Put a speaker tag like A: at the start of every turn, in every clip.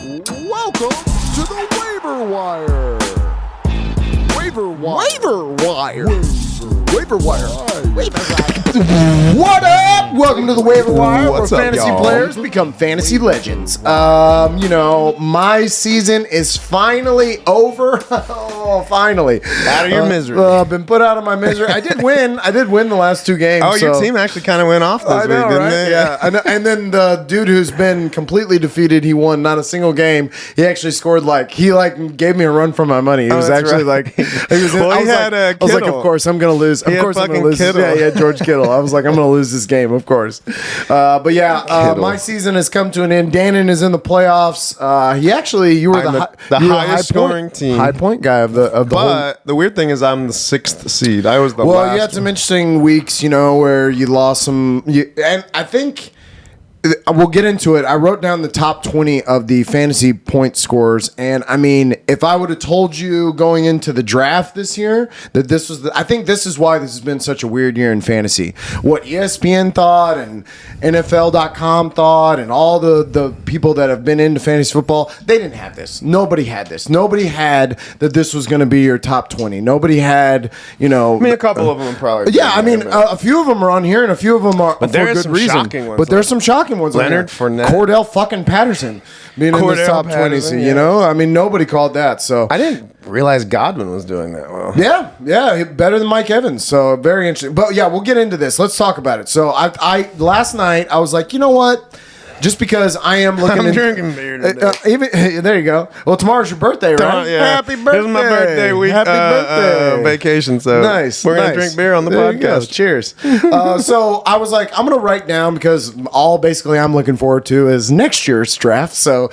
A: Welcome to the Waiver Wire. Waiver Wire. Waiver Wire. Waiver Wire. What up? Welcome to the Waiver Wire,
B: What's
A: where
B: up,
A: fantasy
B: y'all?
A: players become fantasy legends. My season is finally over. Oh, finally.
B: Out of your misery.
A: I've been put out of my misery. I did win the last two games.
B: Oh, your
A: so-
B: team actually kind of went off this
A: I know,
B: week, didn't
A: right?
B: they?
A: Yeah, I know. And then the dude who's been completely defeated, he won not a single game. He actually scored he gave me a run for my money. He was
B: that's
A: actually
B: right.
A: he was.
B: Well,
A: I
B: he
A: was
B: had,
A: I was like,
B: Kittle.
A: of course I'm gonna lose. Of
B: He had
A: course I'm gonna
B: fucking
A: lose.
B: Kittle.
A: Yeah, he had George Kittle. I was like, I'm gonna lose this game, of course. But yeah,
B: Kittle.
A: my season has come to an end. Dannon is in the playoffs. You were
B: I'm
A: the
B: highest scoring team.
A: high point guy of the whole.
B: But the weird thing is I'm the 6th seed. I was the
A: Well,
B: last
A: you had some interesting weeks, where you lost some. And I think we'll get into it. I wrote down the top 20 of the fantasy point scores. And I mean, if I would have told you going into the draft this year that this was I think this is why this has been such a weird year in fantasy. What ESPN thought and NFL.com thought and all the people that have been into fantasy football, they didn't have this. Nobody had this. Nobody had that this was going to be your top 20. Nobody had,
B: I mean, a couple of them probably.
A: yeah, I mean, a few of them are on here, and a few of them are
B: But
A: for
B: there is
A: good
B: some
A: reason.
B: shocking ones,
A: But there's
B: like
A: some shocking ones. on
B: Leonard
A: there.
B: Fournette.
A: Cordell fucking Patterson being in the
B: Cordell
A: top 20.
B: Patterson,
A: You know, I mean, nobody called that. So
B: I didn't realize Godwin was doing that well.
A: yeah, better than Mike Evans. So very interesting. But yeah, we'll get into this. Let's talk about it. So I last night I was like, you know what? Just because I am looking,
B: I'm drinking beer today.
A: There you go. Well, tomorrow's your birthday, right?
B: Yeah.
A: Happy birthday!
B: This is my birthday week.
A: Happy birthday!
B: Vacation. So
A: Nice.
B: We're gonna
A: nice.
B: drink beer on the
A: There you go.
B: podcast.
A: Cheers. So I was like, I'm gonna write down because all basically I'm looking forward to is next year's draft. So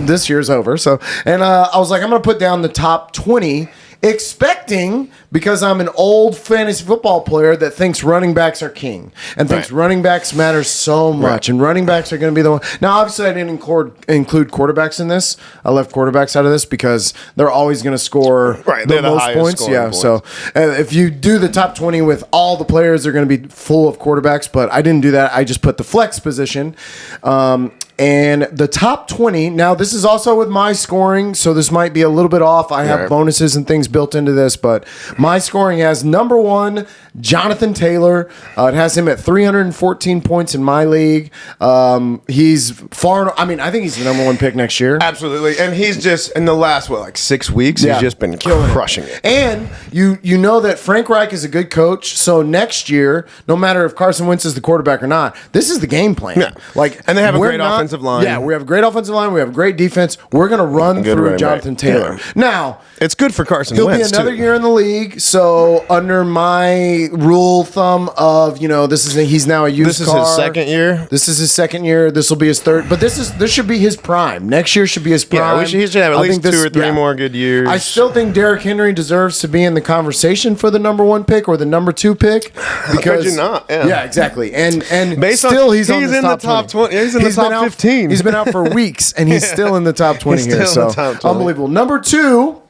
A: this year's over. So I was like, I'm gonna put down the top 20. Expecting, because I'm an old fantasy football player that thinks running backs are king and thinks running backs matter so much, and running backs are going to be the one. Now, obviously, I didn't include quarterbacks in this. I left quarterbacks out of this because they're always going to score
B: Right,
A: the
B: they're the
A: most
B: highest
A: points.
B: scoring
A: Yeah,
B: points.
A: so if you do the top 20 with all the players, they're going to be full of quarterbacks. But I didn't do that. I just put the flex position. And the top 20, now this is also with my scoring, so this might be a little bit off. I have
B: Right.
A: bonuses and things built into this, but my scoring has number 1, Jonathan Taylor. It has him at 314 points in my league. He's I think he's the number 1 pick next year.
B: Absolutely, and he's just in the last 6 weeks.
A: Yeah.
B: He's just been crushing it.
A: And you know that Frank Reich is a good coach, so next year, no matter if Carson Wentz is the quarterback or not, this is the game plan.
B: Yeah. And they have a great offensive line.
A: Yeah, we have a great offensive line. We have a great defense. We're going to run
B: Good
A: through
B: running
A: Jonathan
B: back.
A: Taylor.
B: Yeah.
A: Now,
B: It's good for Carson
A: he'll
B: Wentz
A: be another
B: too.
A: year in the league. So under my rule of thumb of he's now a used
B: This is
A: car.
B: his second year.
A: This is his second year. This will be his third. But this should be his prime. Next year should be his prime.
B: Yeah, he should have at
A: I
B: least
A: think
B: 2 or 3 more good years.
A: I still think Derrick Henry deserves to be in the conversation for the number 1 pick or the number 2 pick. Because
B: you not? Yeah.
A: Exactly. And
B: Based on-
A: still he's
B: he's
A: the
B: in the top 20. He's in the top
A: been out-
B: 15.
A: He's been out for weeks and he's still in the top 20
B: He's
A: here.
B: still in
A: So
B: the top 20.
A: unbelievable. Number 2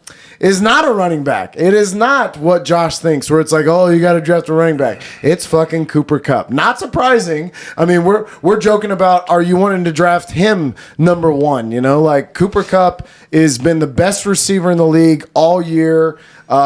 A: is not a running back. It is not what Josh thinks, where it's like, oh, you got to draft a running back. It's fucking Cooper Kupp. Not surprising. I mean, we're joking about, are you wanting to draft him number 1? Like Cooper Kupp has been the best receiver in the league all year.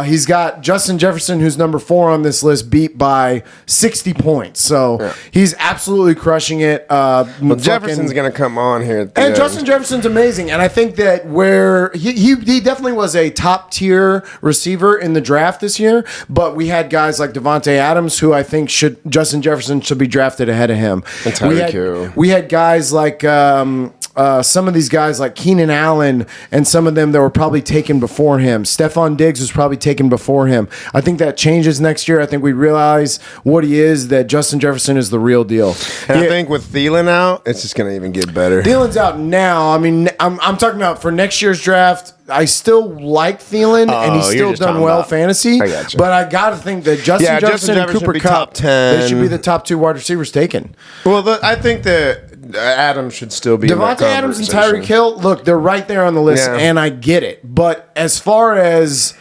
A: He's got Justin Jefferson, who's number 4 on this list, beat by 60 points. So he's absolutely crushing it.
B: Jefferson's going to come on here. At the
A: And
B: end.
A: Justin Jefferson's amazing, and I think that where he definitely was a top tier receiver in the draft this year. But we had guys like Devontae Adams, who I think Justin Jefferson should be drafted ahead of him.
B: And Tyreek Hill.
A: We had guys like some of these guys like Keenan Allen, and some of them that were probably taken before him. Stefan Diggs was probably taken before him. I think that changes next year. I think we realize what he is, that Justin Jefferson is the real deal.
B: And I think with Thielen out, it's just going to even get better.
A: Thielen's out now. I mean, I'm talking about for next year's draft. I still like Thielen, and he's
B: you're
A: still
B: just
A: done
B: talking
A: well
B: about-
A: fantasy.
B: I gotcha.
A: But I got to think that Justin Jefferson and Cooper
B: be
A: Kupp,
B: top 10.
A: they should be the top 2 wide receivers taken.
B: Well, I think that Adams should still be in that
A: Devontae Adams and
B: conversation.
A: Tyreek Hill, look, they're right there on the list,
B: Yeah.
A: and I get it. But as far as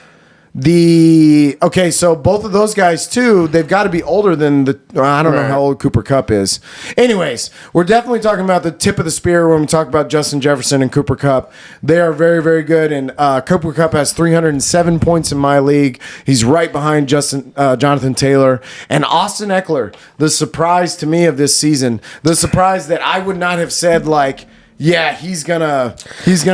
A: So both of those guys too, they've got to be older than I don't know how old Cooper Kupp is. Anyways, we're definitely talking about the tip of the spear when we talk about Justin Jefferson and Cooper Kupp. They are very, very good, and Cooper Kupp has 307 points in my league. He's right behind Jonathan Taylor and Austin Eckler. The surprise to me of this season, the surprise that I would not have said he's gonna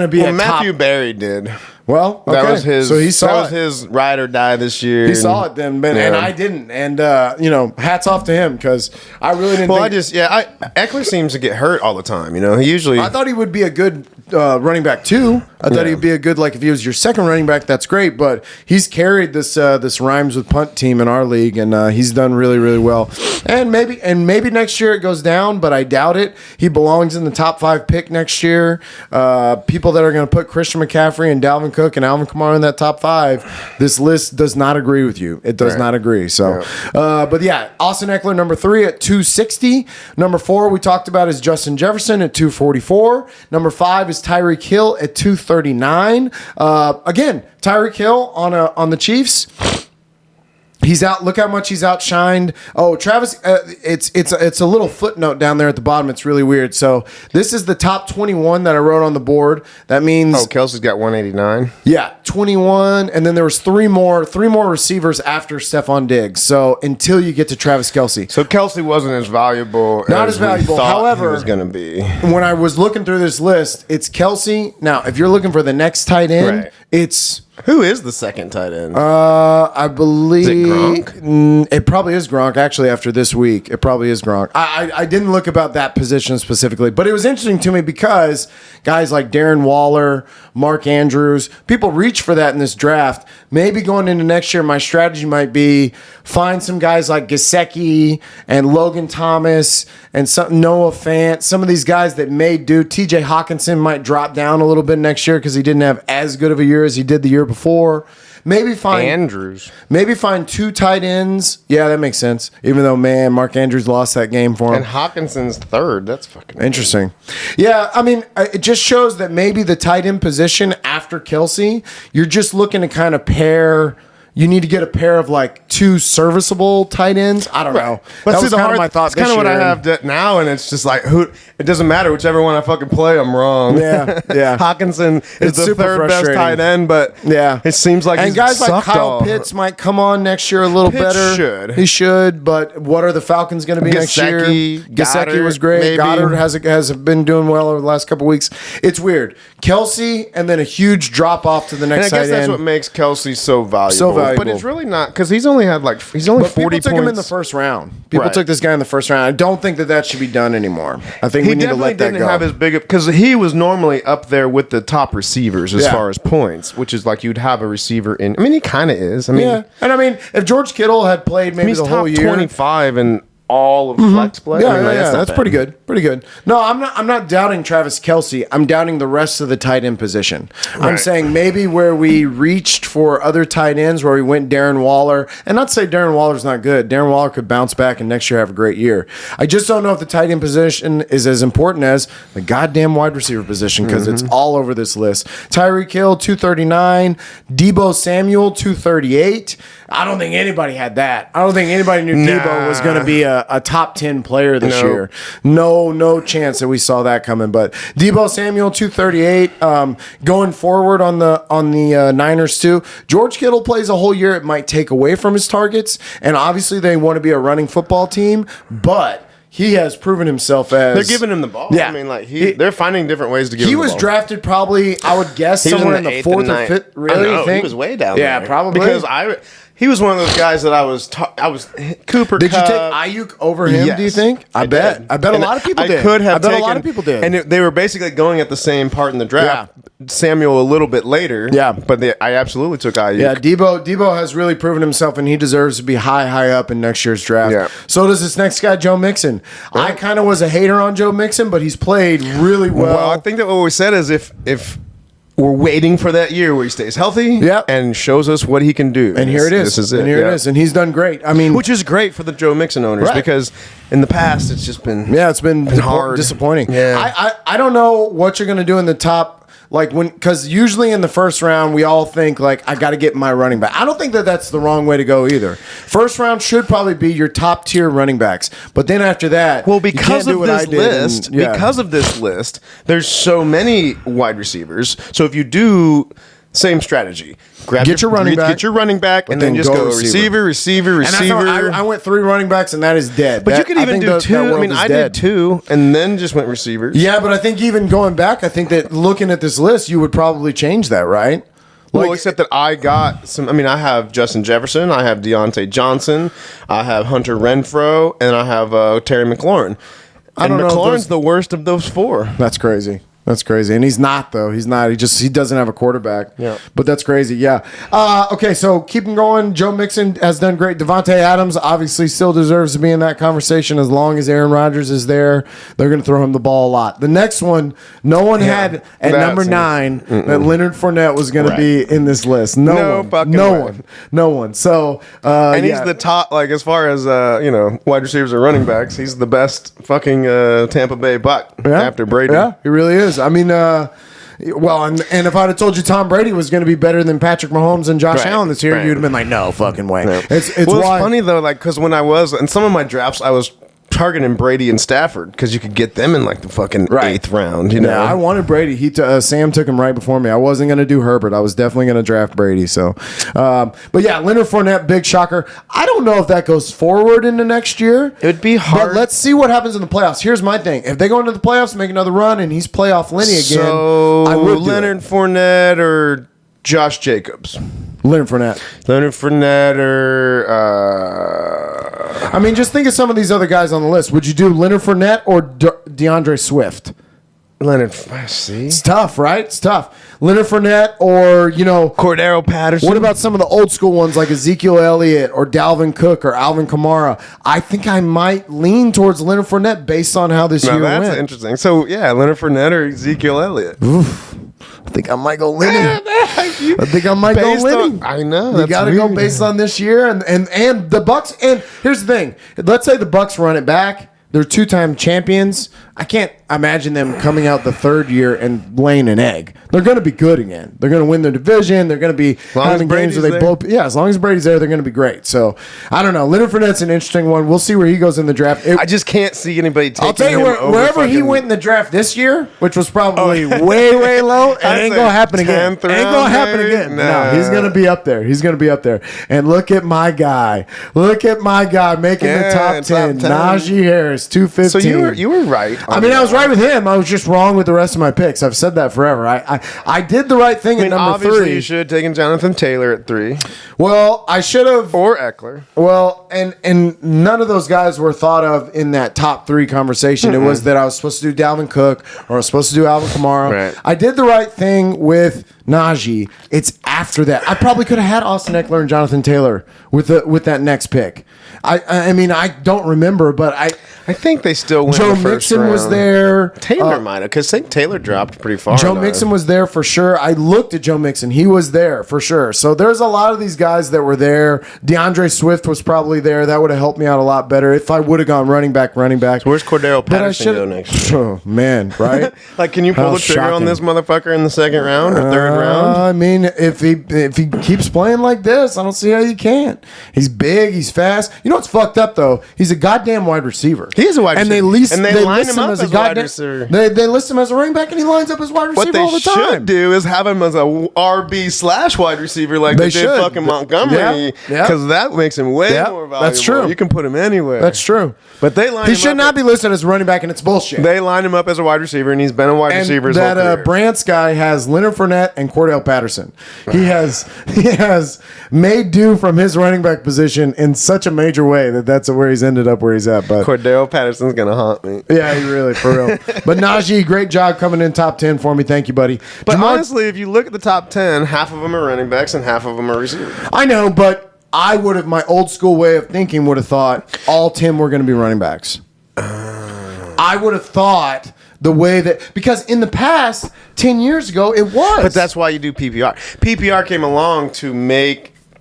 A: be a
B: Matthew
A: top.
B: Berry did.
A: Well, okay.
B: That was his.
A: So he saw
B: that was his ride or die this year.
A: He saw it then, and I didn't. And hats off to him because I really didn't.
B: Well, Eckler seems to get hurt all the time. He usually.
A: I thought he would be a good running back too. I thought he'd be a good if he was your second running back, that's great. But he's carried this rhymes with punt team in our league, and he's done really, really well. And maybe next year it goes down, but I doubt it. He belongs in the top 5 pick next year. People that are going to put Christian McCaffrey and Dalvin Cook and Alvin Kamara in that top 5, this list does not agree with you. It does not agree. So, Austin Eckler, number 3 at 260. Number 4 we talked about is Justin Jefferson at 244. Number 5 is Tyreek Hill at 239. Again, Tyreek Hill on the Chiefs. He's out. Look how much he's outshined. Oh, Travis, it's a little footnote down there at the bottom. It's really weird. So this is the top 21 that I wrote on the board. That means
B: Kelsey's got 189.
A: Yeah, 21, and then there was three more receivers after Stefan Diggs. So until you get to Travis Kelce,
B: so Kelsey wasn't as valuable.
A: Not as valuable. However,
B: he was going to be.
A: When I was looking through this list, it's Kelce. Now, if you're looking for the next tight end, it's.
B: Who is the second tight end?
A: I believe
B: is it Gronk?
A: It probably is Gronk. Actually, after this week, it probably is Gronk. I didn't look about that position specifically, but it was interesting to me because guys like Darren Waller, Mark Andrews, people reach for that in this draft. Maybe going into next year, my strategy might be find some guys like Gesicki and Logan Thomas and Noah Fant. Some of these guys that may do. T.J. Hawkinson might drop down a little bit next year because he didn't have as good of a year as he did the year before. Maybe find
B: Andrews.
A: Maybe find 2 tight ends. Yeah, that makes sense. Even though, Mark Andrews lost that game for him.
B: And Hawkinson's third. That's fucking
A: interesting. Yeah, I mean, it just shows that maybe the tight end position after Kelce, you're just looking to kind of pair. You need to get a pair of 2 serviceable tight ends. I don't know.
B: But
A: that was kind of my thought.
B: That's kind of what I have now, and it's just it doesn't matter. Whichever one I fucking play, I'm wrong.
A: Yeah.
B: Hawkinson is the third best tight end, but it seems like
A: and guys like Kyle Pitts might come on next year a little better. He should, but what are the Falcons going to be next year? Gesicki was great. Maybe. Goddard has been doing well over the last couple weeks. It's weird. Kelce, and then a huge drop off to the next tight end.
B: I guess that's what makes Kelce so valuable. But it's really not because he's only 40 points.
A: People took him in the first round. People took this guy in the first round. I don't think that should be done anymore. I think we need to let that go. He
B: didn't have as big because he was normally up there with the top receivers as far as points, which is you'd have a receiver in. I mean, he kind of is. I mean,
A: and if George Kittle had played maybe the whole year,
B: 25 and all of flex play.
A: That's pretty good. Pretty good. No, I'm not doubting Travis Kelce. I'm doubting the rest of the tight end position. Right. I'm saying maybe where we reached for other tight ends, where we went Darren Waller, and not to say Darren Waller's not good. Darren Waller could bounce back and next year have a great year. I just don't know if the tight end position is as important as the goddamn wide receiver position because it's all over this list. Tyreek Hill, 239. Deebo Samuel, 238. I don't think anybody had that. I don't think anybody knew Deebo was going to be a top 10 player this year. No chance that we saw that coming. But Deebo Samuel, 238. Going forward on the Niners too. George Kittle plays a whole year. It might take away from his targets, and obviously they want to be a running football team, but he has proven himself as
B: they're giving him the ball. Yeah, I mean, they're finding different ways to give him the ball.
A: He was drafted probably, I would guess, somewhere in the 4th or 5th. Really,
B: you think? He was way down there.
A: Yeah, probably
B: because he was one of those guys that I was Cooper.
A: Did you take Ayuk over him?
B: Yes,
A: do you think? I bet a lot of people did.
B: I could have.
A: I bet a lot of people did.
B: And they were basically going at the same part in the draft. Yeah. Samuel a little bit later.
A: Yeah,
B: but I absolutely took Ayuk.
A: Yeah, Deebo has really proven himself, and he deserves to be high up in next year's draft. Yeah. So does this next guy, Joe Mixon. Right. I kind of was a hater on Joe Mixon, but he's played really well.
B: Well, I think that what we said is if we're waiting for that year where he stays healthy and shows us what he can do.
A: And here it is.
B: This is it.
A: And here it is. And he's done great. I mean,
B: which is great for the Joe Mixon owners because in the past it's just been
A: it's been
B: hard,
A: disappointing.
B: Yeah.
A: I don't know what you're going to do in the top Like because usually in the first round we all think like I got to get my running back. I don't think that that's the wrong way to go either. First round should probably be your top tier running backs, but then after that,
B: well, because of this list, there's so many wide receivers. So if you do same strategy, get your running back, and then just go receiver.
A: And I went 3 running backs, and that is dead.
B: But you could even do 2. I mean, I did 2, and then just went receivers.
A: Yeah, but I think even going back, I think that looking at this list, you would probably change that, right?
B: Well, except that I got some. I mean, I have Justin Jefferson, I have Deontay Johnson, I have Hunter Renfro, and I have Terry McLaurin.
A: I don't know.
B: McLaurin's the worst of those 4.
A: That's crazy. That's crazy. And he's not, though. He's not. He doesn't have a quarterback.
B: Yeah.
A: But that's crazy. Yeah. Okay, so keeping going. Joe Mixon has done great. Devontae Adams obviously still deserves to be in that conversation as long as Aaron Rodgers is there. They're going to throw him the ball a lot. The next one, no one had at number 9 that Leonard Fournette was going to be in this list. No one. So,
B: and he's the top, like, as far as, wide receivers or running backs, he's the best fucking Tampa Bay buck after Brady.
A: Yeah, he really is. I mean, and if I'd have told you Tom Brady was going to be better than Patrick Mahomes and Josh Allen this year, you'd have been like, no fucking way.
B: Yeah. It's funny, though, like, because when I was, in some of my drafts, I was targeting Brady and Stafford because you could get them in like the fucking 8th round. You know,
A: yeah, I wanted Brady. Sam took him right before me. I wasn't going to do Herbert. I was definitely going to draft Brady. So, but yeah, Leonard Fournette, big shocker. I don't know if that goes forward into next year.
B: It would be hard.
A: But let's see what happens in the playoffs. Here's my thing: if they go into the playoffs and make another run, and he's playoff Lenny again, I would
B: Leonard Fournette or Josh Jacobs.
A: Leonard Fournette or I mean, just think of some of these other guys on the list. Would you do Leonard Fournette or Deandre Swift?
B: See,
A: it's tough, right? It's tough. Leonard Fournette or
B: Cordero Patterson.
A: What about some of the old school ones like Ezekiel Elliott or Dalvin Cook or Alvin Kamara? I think I might lean towards Leonard Fournette based on how this year went.
B: That's interesting. So yeah, Leonard Fournette or Ezekiel Elliott.
A: Oof. I think I might go Lenny.
B: I know.
A: You got to go based on this year and the Bucks. And here's the thing: let's say the Bucks run it back. They're 2-time champions. I can't imagine them coming out the 3rd year and laying an egg. They're going to be good again. They're going to win their division. They're going to be having games where they blow. Yeah, as long as Brady's there, they're going to be great. So I don't know. Leonard Fournette's an interesting one. We'll see where he goes in the draft.
B: I just can't see anybody taking
A: I'll tell you wherever he went in the draft this year, which was probably way low, it ain't going to happen again. Ain't going to happen again. No, he's going to be up there. And look at my guy. Making the top 10. Najee Harris, 215.
B: So you were right.
A: I mean, I was right with him. I was just wrong with the rest of my picks. I've said that forever. I did the right thing at number 3.
B: Obviously, you should have taken Jonathan Taylor at 3.
A: Well, I should have.
B: Or Eckler.
A: Well, and none of those guys were thought of in that top 3 conversation. Mm-hmm. It was that I was supposed to do Dalvin Cook or I was supposed to do Alvin Kamara.
B: Right.
A: I did the right thing with Najee. It's after that. I probably could have had Austin Eckler and Jonathan Taylor with that next pick. I mean, I don't remember, but I
B: think they still went.
A: Joe Mixon was there.
B: Taylor might have, because I think Taylor dropped pretty far.
A: Joe Mixon was there for sure. I looked at Joe Mixon. He was there for sure. So there's a lot of these guys that were there. DeAndre Swift was probably there. That would have helped me out a lot better if I would have gone running back.
B: So where's Cordero Patterson go next year?
A: Oh, man, right?
B: Like, can you pull the trigger on this motherfucker in the 2nd round or 3rd round?
A: I mean, if he keeps playing like this, I don't see how you can't. He's big. He's fast. You know what's fucked up, though? He's a goddamn wide receiver.
B: He is a wide receiver.
A: And they line him up as a goddamn receiver. They list him as a running back, and he lines up as wide receiver all the time.
B: What they should do is have him as a RB/wide receiver like they did fucking Montgomery, because that makes him way more valuable.
A: That's true.
B: You can put him anywhere.
A: That's true.
B: But they line him up.
A: He should not be listed as a running back, and it's bullshit.
B: They line him up as a wide receiver, and he's been a wide receiver his whole career.
A: That Brant's guy has Leonard Fournette and Cordell Patterson. He has made do from his running back position in such a major way that's where he's ended up where he's at. But
B: Cordell Patterson's gonna haunt me.
A: Yeah, he really, for real. But Najee, great job coming in top 10 for me. Thank you, buddy.
B: But honestly, if you look at the top 10, half of them are running backs and half of them are receivers.
A: I know, but I would have, my old school way of thinking would have thought all 10 were going to be running backs. I would have thought the way that, because in the past, 10 years ago, it was.
B: But that's why you do PPR. PPR came along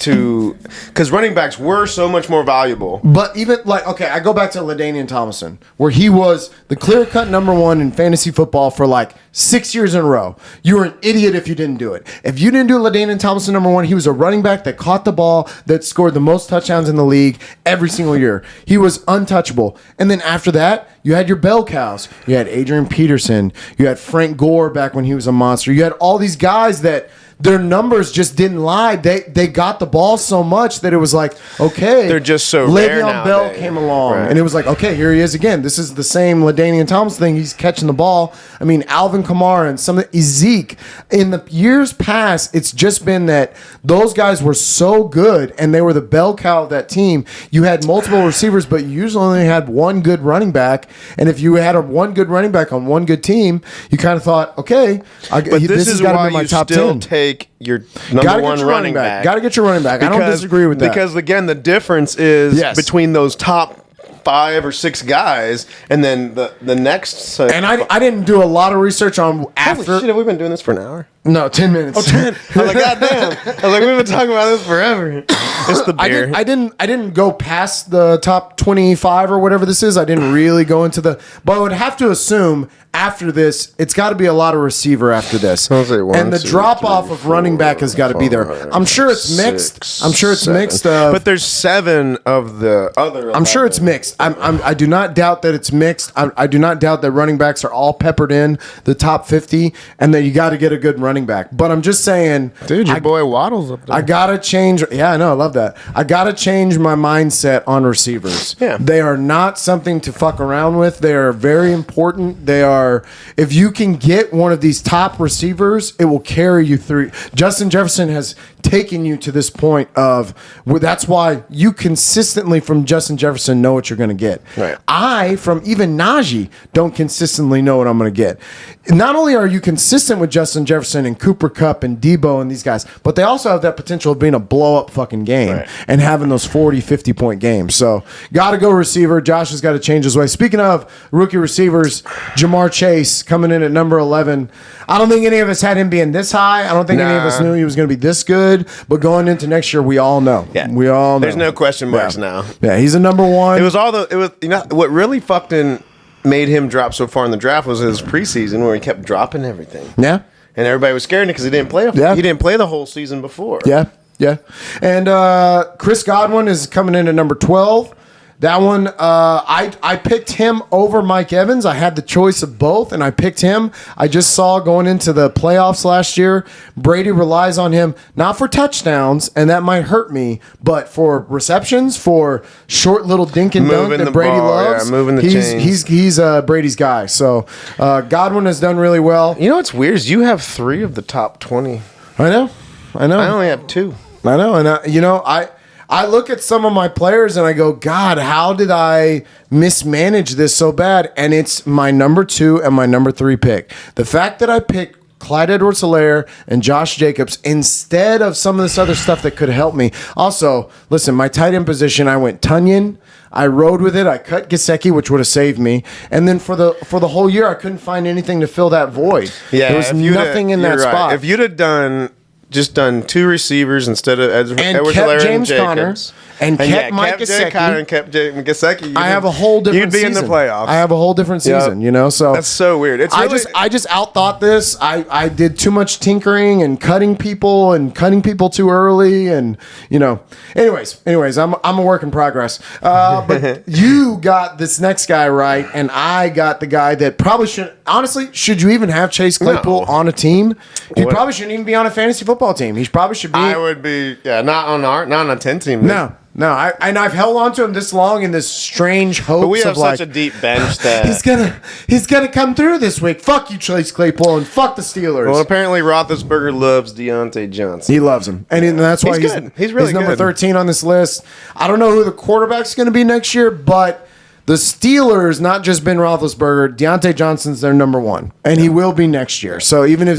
B: to, because running backs were so much more valuable.
A: But even I go back to LaDainian Tomlinson, where he was the clear-cut number one in fantasy football for 6 years in a row. You were an idiot if you didn't do it. If you didn't do LaDainian Tomlinson number one, he was a running back that caught the ball, that scored the most touchdowns in the league every single year. He was untouchable. And then after that, you had your bell cows. You had Adrian Peterson. You had Frank Gore back when he was a monster. You had all these guys that their numbers just didn't lie. They got the ball so much that it was okay.
B: They're just so rare
A: Le'Veon Bell came along, right. And it was okay, here he is again. This is the same LaDainian Thomas thing. He's catching the ball. I mean, Alvin Kamara and some of Zeke. In the years past, it's just been that those guys were so good, and they were the bell cow of that team. You had multiple receivers, but you usually only had one good running back. And if you had one good running back on one good team, you kind of thought, okay, this has got to be my top 10.
B: Take your number one running back.
A: Got to get your running back. I don't disagree with that.
B: Because, again, the difference is between those top 5 or 6 guys and then the next.
A: And I didn't do a lot of research on after.
B: Holy shit, have we been doing this for an hour?
A: No, 10 minutes.
B: Oh, 10. I was God damn. I was we've been talking about this forever. It's the beer.
A: I didn't go past the top 25 or whatever this is. I didn't really go into but I would have to assume after this, it's got to be a lot of receiver after this. And the drop off of running back has got to be there. I'm sure it's mixed.
B: But there's 7 of the other.
A: I'm sure it's mixed. I do not doubt that it's mixed. I do not doubt that running backs are all peppered in the top 50 and that you got to get a good running back. But I'm just saying,
B: dude, your boy Waddle's up there.
A: I got to change. Yeah, I know. I love that. I got to change my mindset on receivers.
B: Yeah.
A: They are not something to fuck around with. They are very important. They are. If you can get one of these top receivers, it will carry you through. Justin Jefferson has taken you to this point of that's why you consistently from Justin Jefferson know what you're going to get.
B: Right.
A: I, from even Najee, don't consistently know what I'm going to get. Not only are you consistent with Justin Jefferson and Cooper Kupp and Debo and these guys, but they also have that potential of being a blow-up fucking game and having those 40, 50-point games. So, got to go receiver. Josh has got to change his way. Speaking of rookie receivers, Jamar Chase coming in at number 11. I don't think any of us had him being this high. I don't think any of us knew he was going to be this good. But going into next year, we all know.
B: Yeah.
A: We all know.
B: There's no question marks now.
A: Yeah, he's a number 1.
B: It was what really fucking made him drop so far in the draft was his preseason where he kept dropping everything.
A: Yeah.
B: And everybody was scared because he didn't play. He didn't play the whole season before.
A: Yeah. Yeah. And Chris Godwin is coming in at number 12. That one, I picked him over Mike Evans. I had the choice of both, and I picked him. I just saw going into the playoffs last year, Brady relies on him, not for touchdowns, and that might hurt me, but for receptions, for short little dink and dunk that Brady loves.
B: Yeah, moving the chains.
A: He's Brady's guy. So Godwin has done really well.
B: You know what's weird is you have 3 of the top 20.
A: I know.
B: I only have 2.
A: I know, and I look at some of my players and I go, God, how did I mismanage this so bad? And it's my number 2 and my number 3 pick. The fact that I picked Clyde Edwards-Helaire and Josh Jacobs instead of some of this other stuff that could help me. Also, listen, my tight end position, I went Tunyon. I rode with it. I cut Gesicki, which would have saved me. And then for the whole year, I couldn't find anything to fill that void.
B: Yeah,
A: there was nothing in that spot.
B: If you'd have done 2 receivers instead of Edwards-Helaire and Jacobs.
A: And kept Mike Gesicki.
B: And kept Gesicki.
A: I have a whole different season.
B: You'd be in the playoffs.
A: I have a whole different season, so.
B: That's so weird.
A: I just outthought this. I did too much tinkering and cutting people too early and, Anyways, I'm a work in progress. But you got this next guy right, and I got the guy that probably should you even have Chase Claypool on a team? He probably shouldn't even be on a fantasy football team. He probably should be.
B: I would be, not on a 10 team.
A: No, I've held on to him this long in this strange hopes.
B: But we have such a deep bench that
A: he's gonna come through this week. Fuck you, Chase Claypool, and fuck the Steelers.
B: Well, apparently Roethlisberger loves Deontay Johnson.
A: He loves him, and that's why
B: he's really
A: number 13 on this list. I don't know who the quarterback's going to be next year, but the Steelers, not just Ben Roethlisberger, Deontay Johnson's their number 1, and he will be next year. So even if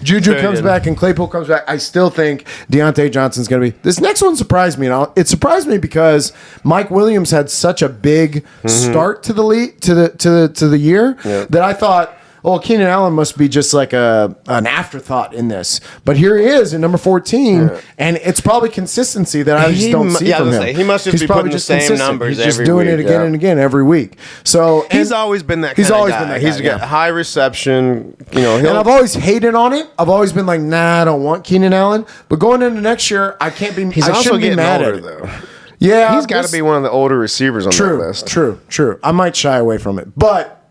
A: Juju comes back and Claypool comes back, I still think Deontay Johnson's going to be. This next one surprised me, and it surprised me because Mike Williams had such a big start to the year that I thought, oh, Keenan Allen must be just like an afterthought in this. But here he is in number 14, and it's probably consistency that I just don't see from him.
B: He must just be putting the same numbers.
A: He's just doing it again and again every week. So
B: he's always been that. He's always been that guy. He's got high reception. And
A: I've always hated on it. I've always been like, nah, I don't want Keenan Allen. But going into next year, I can't be.
B: He's also getting older, though.
A: Yeah,
B: he's got to be one of the older receivers on that list.
A: True. I might shy away from it, but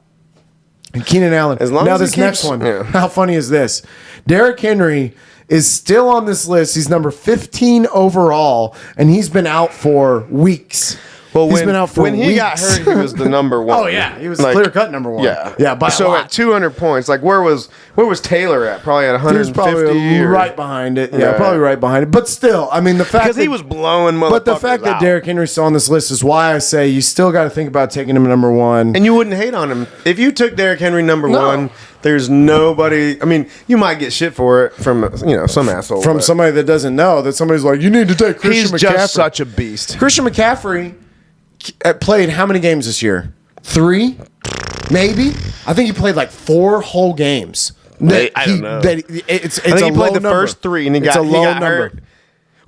A: Keenan Allen. Next one. Yeah. How funny is this? Derrick Henry is still on this list. He's number 15 overall, and he's been out for weeks.
B: Well, when he got hurt, he was the number one.
A: Oh yeah, he was clear cut number one.
B: Yeah.
A: By
B: so at 200 points, like where was Taylor at? Probably at 150.
A: He was probably right behind it. Yeah, probably right behind it. But still, I mean, the fact
B: because he was blowing motherfuckers
A: But the fact that Derrick Henry's still on this list is why I say you still got to think about taking him number one.
B: And you wouldn't hate on him if you took Derrick Henry number one. There's nobody. I mean, you might get shit for it from some asshole
A: from somebody that doesn't know that somebody's like, you need to take Christian McCaffrey.
B: He's just such a beast.
A: Christian McCaffrey played how many games this year? 3, maybe. I think he played like 4 whole games.
B: I don't know.
A: I think he played the
B: first 3 and he got hurt.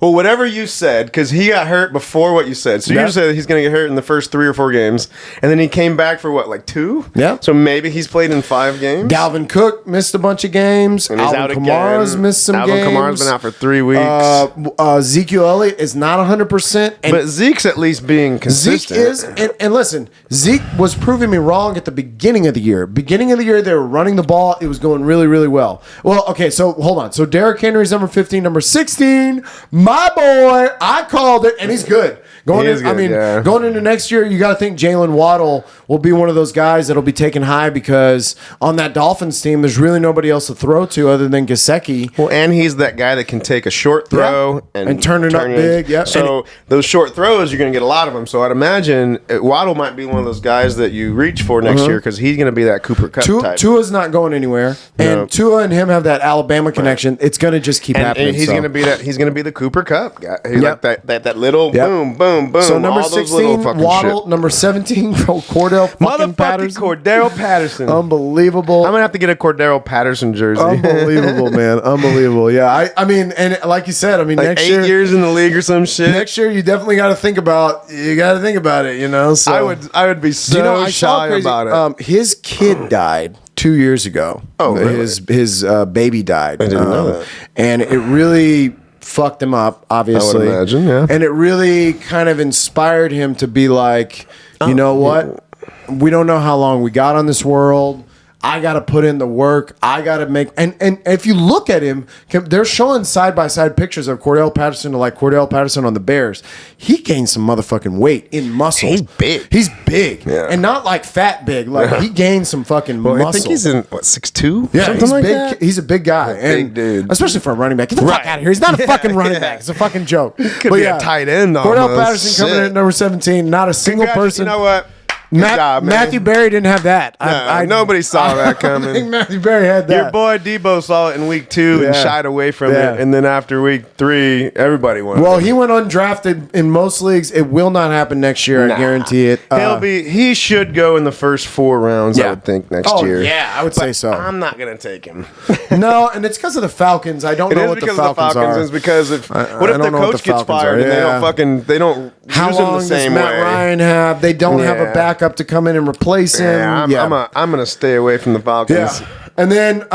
B: Well, whatever you said, because he got hurt before what you said. So you just said he's going to get hurt in the first 3 or 4 games, and then he came back for what, like 2?
A: Yeah.
B: So maybe he's played in 5 games.
A: Dalvin Cook missed a bunch of games.
B: And he's out again.
A: Kamara's missed some games.
B: Alvin Kamara's been out for 3 weeks.
A: Ezekiel Elliott is not 100%.
B: But Zeke's at least being consistent.
A: Zeke is, and listen, Zeke was proving me wrong at the beginning of the year. Beginning of the year, they were running the ball. It was going really, really well. Well, okay, so hold on. So Derrick Henry's number 15, number 16, my boy. I called it, and he's good. Going into next year, you got to think Jalen Waddle will be one of those guys that'll be taken high because on that Dolphins team, there's really nobody else to throw to other than Gesicki.
B: Well, and he's that guy that can take a short throw
A: and turn it up big. Yeah.
B: So those short throws, you're going to get a lot of them. So I'd imagine Waddle might be one of those guys that you reach for next year because he's going to be that Cooper Kupp type.
A: Tua's not going anywhere, and Tua and him have that Alabama connection. It's going to just keep happening.
B: And he's going to be that. He's going to be the Cooper Kupp guy. Like that little boom, boom, boom.
A: So number 16, Waddle. Number 17, Cordell Patterson.
B: Cordell Patterson.
A: Unbelievable.
B: I'm going to have to get a Cordell Patterson jersey.
A: Unbelievable, man. Unbelievable. Yeah, I mean, and like you said, I mean,
B: like
A: next
B: 8
A: year,
B: years in the league or some shit.
A: Next year, you definitely got to think about it, So
B: I would be so shy about it.
A: His kid died 2 years ago.
B: Oh, really?
A: His baby died.
B: I didn't know that.
A: And it really fucked him up, obviously.
B: I would imagine, yeah.
A: And it really kind of inspired him to be like, you know what? We don't know how long we got on this world. I got to put in the work. I got to make... And if you look at him, they're showing side-by-side pictures of Cordell Patterson to like Cordell Patterson on the Bears. He gained some motherfucking weight in muscle.
B: He's big.
A: He's big. Yeah. And not like fat big. Like, he gained some fucking muscle.
B: I think he's in, 6'2"?
A: Yeah,
B: something like
A: big.
B: that?
A: He's a big guy.
B: Big dude.
A: Especially for a running back. Get the fuck out of here. He's not a fucking running back. It's a fucking joke.
B: Could be a tight end almost.
A: Cordell Patterson coming in at number 17. Not a single person.
B: You know what? Job,
A: Matthew Berry didn't have that.
B: Nobody saw that coming.
A: I think Matthew Berry had that.
B: Your boy Debo saw it in week 2 and shied away from it. And then after week 3, everybody won.
A: Well, he went undrafted in most leagues. It will not happen next year. I guarantee it.
B: He should go in the first 4 rounds, I would think, next year.
A: Yeah, I would say so.
B: I'm not going to take him.
A: No, and it's because of the Falcons. I don't know what the Falcons are.
B: It's because of what if the coach gets fired and they don't
A: how
B: use him the
A: long does
B: same
A: Matt
B: way?
A: Ryan have? They don't have a backup to come in and replace him.
B: I'm going to stay away from the Falcons.
A: Yeah. And then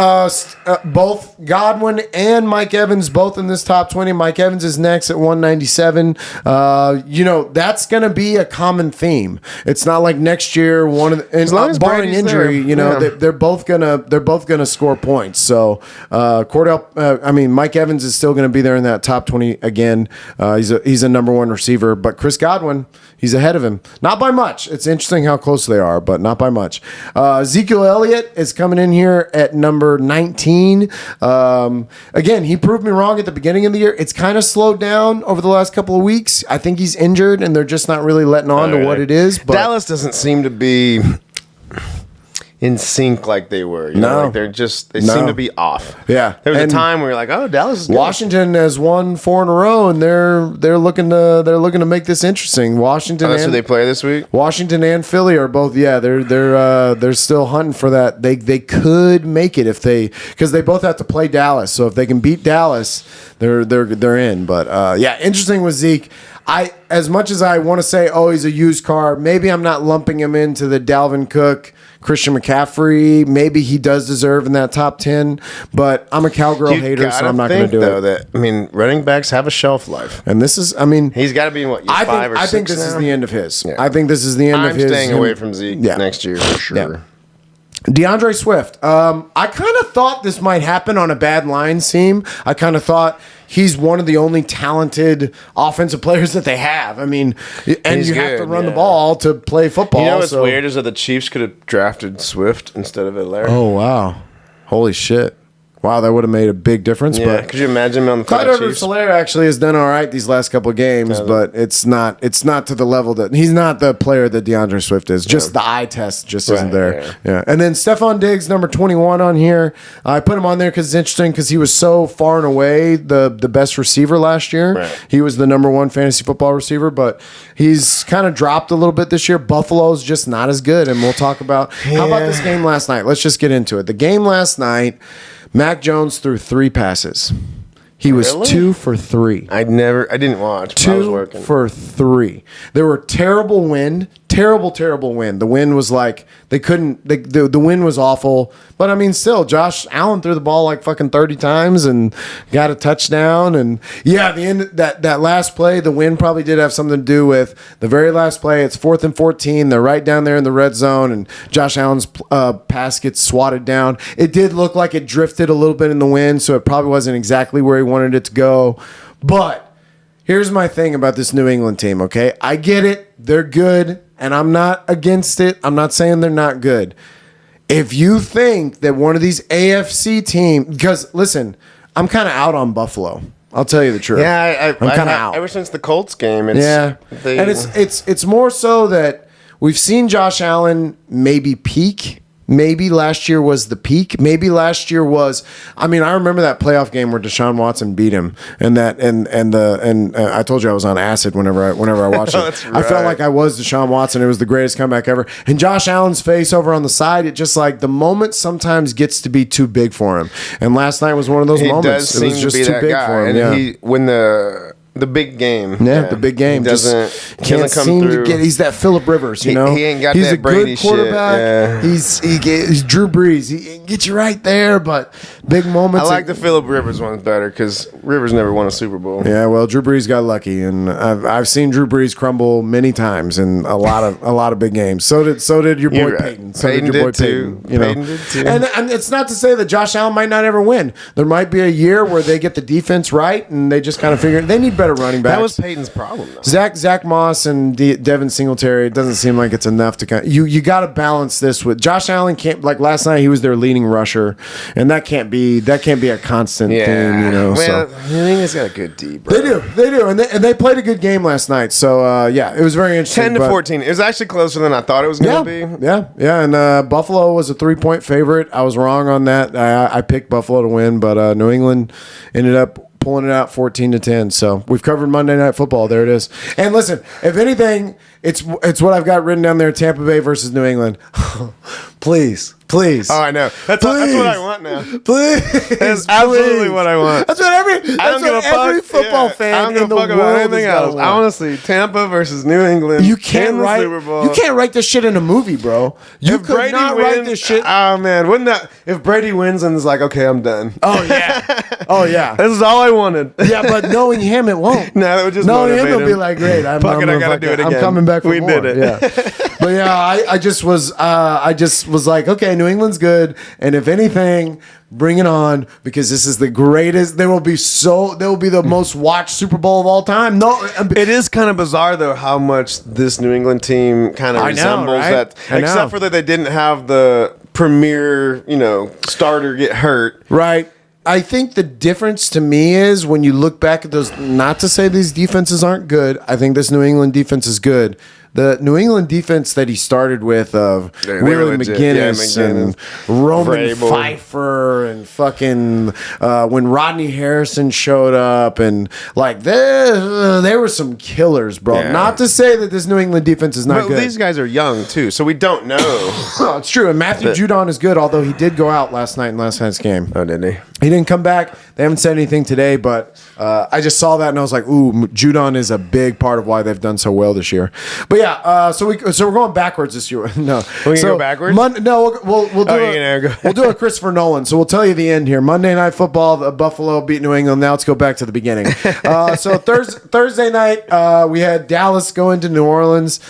A: both Godwin and Mike Evans, both in this top 20. Mike Evans is next at 197. That's going to be a common theme. It's not like next year as long as barring injury, they're both gonna score points. So Mike Evans is still going to be there in that top 20 again. He's a number 1 receiver, but Chris Godwin, he's ahead of him, not by much. It's interesting how close they are, but not by much. Ezekiel Elliott is coming in here at number 19. Again, he proved me wrong at the beginning of the year. It's kind of slowed down over the last couple of weeks. I think he's injured, and they're just not really letting on to what it is. But
B: Dallas doesn't seem to be... in sync like they were. You
A: No.
B: know, like they seem to be off.
A: Yeah.
B: There was
A: And
B: a time where you're like, oh, Dallas is good.
A: Washington has won 4 in a row, and they're looking to make this interesting. Washington.
B: That's who they play this week.
A: Washington and Philly are both. Yeah, they're still hunting for that. They could make it because they both have to play Dallas. So if they can beat Dallas, they're in. But yeah, interesting with Zeke. As much as I want to say, oh, he's a used car, maybe I'm not lumping him into the Dalvin Cook, Christian McCaffrey. Maybe he does deserve in that top 10, but I'm a cowgirl hater, so I'm not going to do it.
B: Running backs have a shelf life.
A: And this is,
B: he's got to be in what, year 5 or 6
A: I think this
B: now?
A: is the end of his.
B: Yeah.
A: I think this is the end of his.
B: I'm staying away from Zeke next year for sure.
A: Yeah. Deandre Swift. I kind of thought this might happen on a bad Lions team. I kind of thought he's one of the only talented offensive players that they have. I mean, and
B: He's
A: you have to
B: good,
A: run the ball to play football.
B: You know what's weird is that the Chiefs could have drafted Swift instead of Hilaire.
A: Oh, wow. Holy shit. Wow, that would have made a big difference.
B: Yeah,
A: but
B: could you imagine him on the
A: Clyde Edwards-Helaire actually has done all right these last couple of games, but it's not to the level that he's not the player that DeAndre Swift is. Just the eye test just isn't there. Yeah. And then Stefan Diggs, number 21 on here. I put him on there because it's interesting because he was so far and away the best receiver last year.
B: Right.
A: He was the number 1 fantasy football receiver, but he's kind of dropped a little bit this year. Buffalo's just not as good, and we'll talk about how about this game last night. Let's just get into it. The game last night. Mac Jones threw 3 passes. He was 2 for 3.
B: I didn't watch. I was working.
A: 2 for 3. There were terrible wind. Terrible wind. The wind was like they couldn't. The wind was awful. But I mean, still, Josh Allen threw the ball like fucking 30 times and got a touchdown. And yeah, the end that last play, the wind probably did have something to do with the very last play. It's 4th and 14. They're right down there in the red zone, and Josh Allen's pass gets swatted down. It did look like it drifted a little bit in the wind, so it probably wasn't exactly where he wanted it to go. But here's my thing about this New England team. Okay, I get it. They're good. And I'm not against it. I'm not saying they're not good. If you think that one of these AFC teams, because listen, I'm kind of out on Buffalo. I'll tell you the truth.
B: Yeah,
A: I'm kind of out.
B: Ever since the Colts game,
A: and it's more so that we've seen Josh Allen maybe peak. Maybe last year was the peak. Maybe last year was. I mean, I remember that playoff game where Deshaun Watson beat him, and I told you I was on acid whenever I watched it.
B: That's right.
A: I felt like I was Deshaun Watson. It was the greatest comeback ever. And Josh Allen's face over on the side, it just like the moment sometimes gets to be too big for him. And last night was one of those moments. It was just too big for him.
B: And when the big game.
A: The big game.
B: He doesn't
A: come through. He's that Phillip Rivers, you know?
B: He ain't got
A: he's
B: that Brady
A: good quarterback.
B: shit. Yeah.
A: He's Drew Brees. He can get you right there, but big moments.
B: I like the Phillip Rivers one better because Rivers never won a Super Bowl.
A: Yeah, well, Drew Brees got lucky, and I've seen Drew Brees crumble many times in a lot of big games. So did your boy Peyton. So
B: Peyton
A: did your boy
B: did too.
A: Peyton. You know?
B: Peyton did too.
A: And it's not to say that Josh Allen might not ever win. There might be a year where they get the defense right, and they just kind of figure they need better running backs.
B: That was Peyton's problem, though.
A: Zach Moss and Devin Singletary. It doesn't seem like it's enough to kind of, you got to balance this with Josh Allen. Can't, like last night he was their leading rusher, and that can't be a constant thing, you know.
B: Well,
A: so
B: I think he's got a good D, bro.
A: They do, and they played a good game last night. So yeah, it was very interesting.
B: 10-14. It was actually closer than I thought it was going to be.
A: Yeah, and Buffalo was a 3-point favorite. I was wrong on that. I picked Buffalo to win, but New England ended up pulling it out 14-10. So we've covered Monday Night Football. There it is. And listen, if anything, it's what I've got written down there: Tampa Bay versus New England. Please.
B: Oh, I know. That's what I want now.
A: Please.
B: That's absolutely what I want.
A: That's what every football fan in the world about anything else.
B: I want to see Tampa versus New England.
A: You can't write
B: Super Bowl.
A: You can't write this shit in a movie, bro. You could not write this shit.
B: Oh man, wouldn't that if Brady wins and is like, okay, I'm done.
A: Oh yeah.
B: This is all I wanted.
A: Yeah, but knowing him, it won't.
B: No, it would just
A: knowing him, it'll be like, great. I
B: gotta do it again.
A: I'm coming back for
B: more. We did it.
A: Yeah. But yeah, I just was like, okay, New England's good, and if anything, bring it on, because this is the greatest. There will be the most watched Super Bowl of all time. No,
B: it is kind of bizarre though how much this New England team kind of resembles that, except for that they didn't have the premier, starter get hurt.
A: Right. I think the difference to me is when you look back at those, not to say these defenses aren't good. I think this New England defense is good. the New England defense that he started with of Willie McGinnis and Roman
B: Vrabel.
A: Pfeiffer and fucking when Rodney Harrison showed up and like they were some killers, bro.
B: Yeah.
A: Not to say that this New England defense is not good.
B: These guys are young too, so we don't know.
A: Oh, it's true. And Matthew Judon is good, although he did go out last night in last night's game.
B: Oh, did he?
A: He didn't come back. They haven't said anything today, but I just saw that and I was like, "Ooh, Judon is a big part of why they've done so well this year." But yeah, so we're going backwards this year. No,
B: we can go backwards.
A: We'll do a Christopher Nolan. So we'll tell you the end here. Monday Night Football, Buffalo beat New England. Now let's go back to the beginning. So Thursday night, we had Dallas go into New Orleans.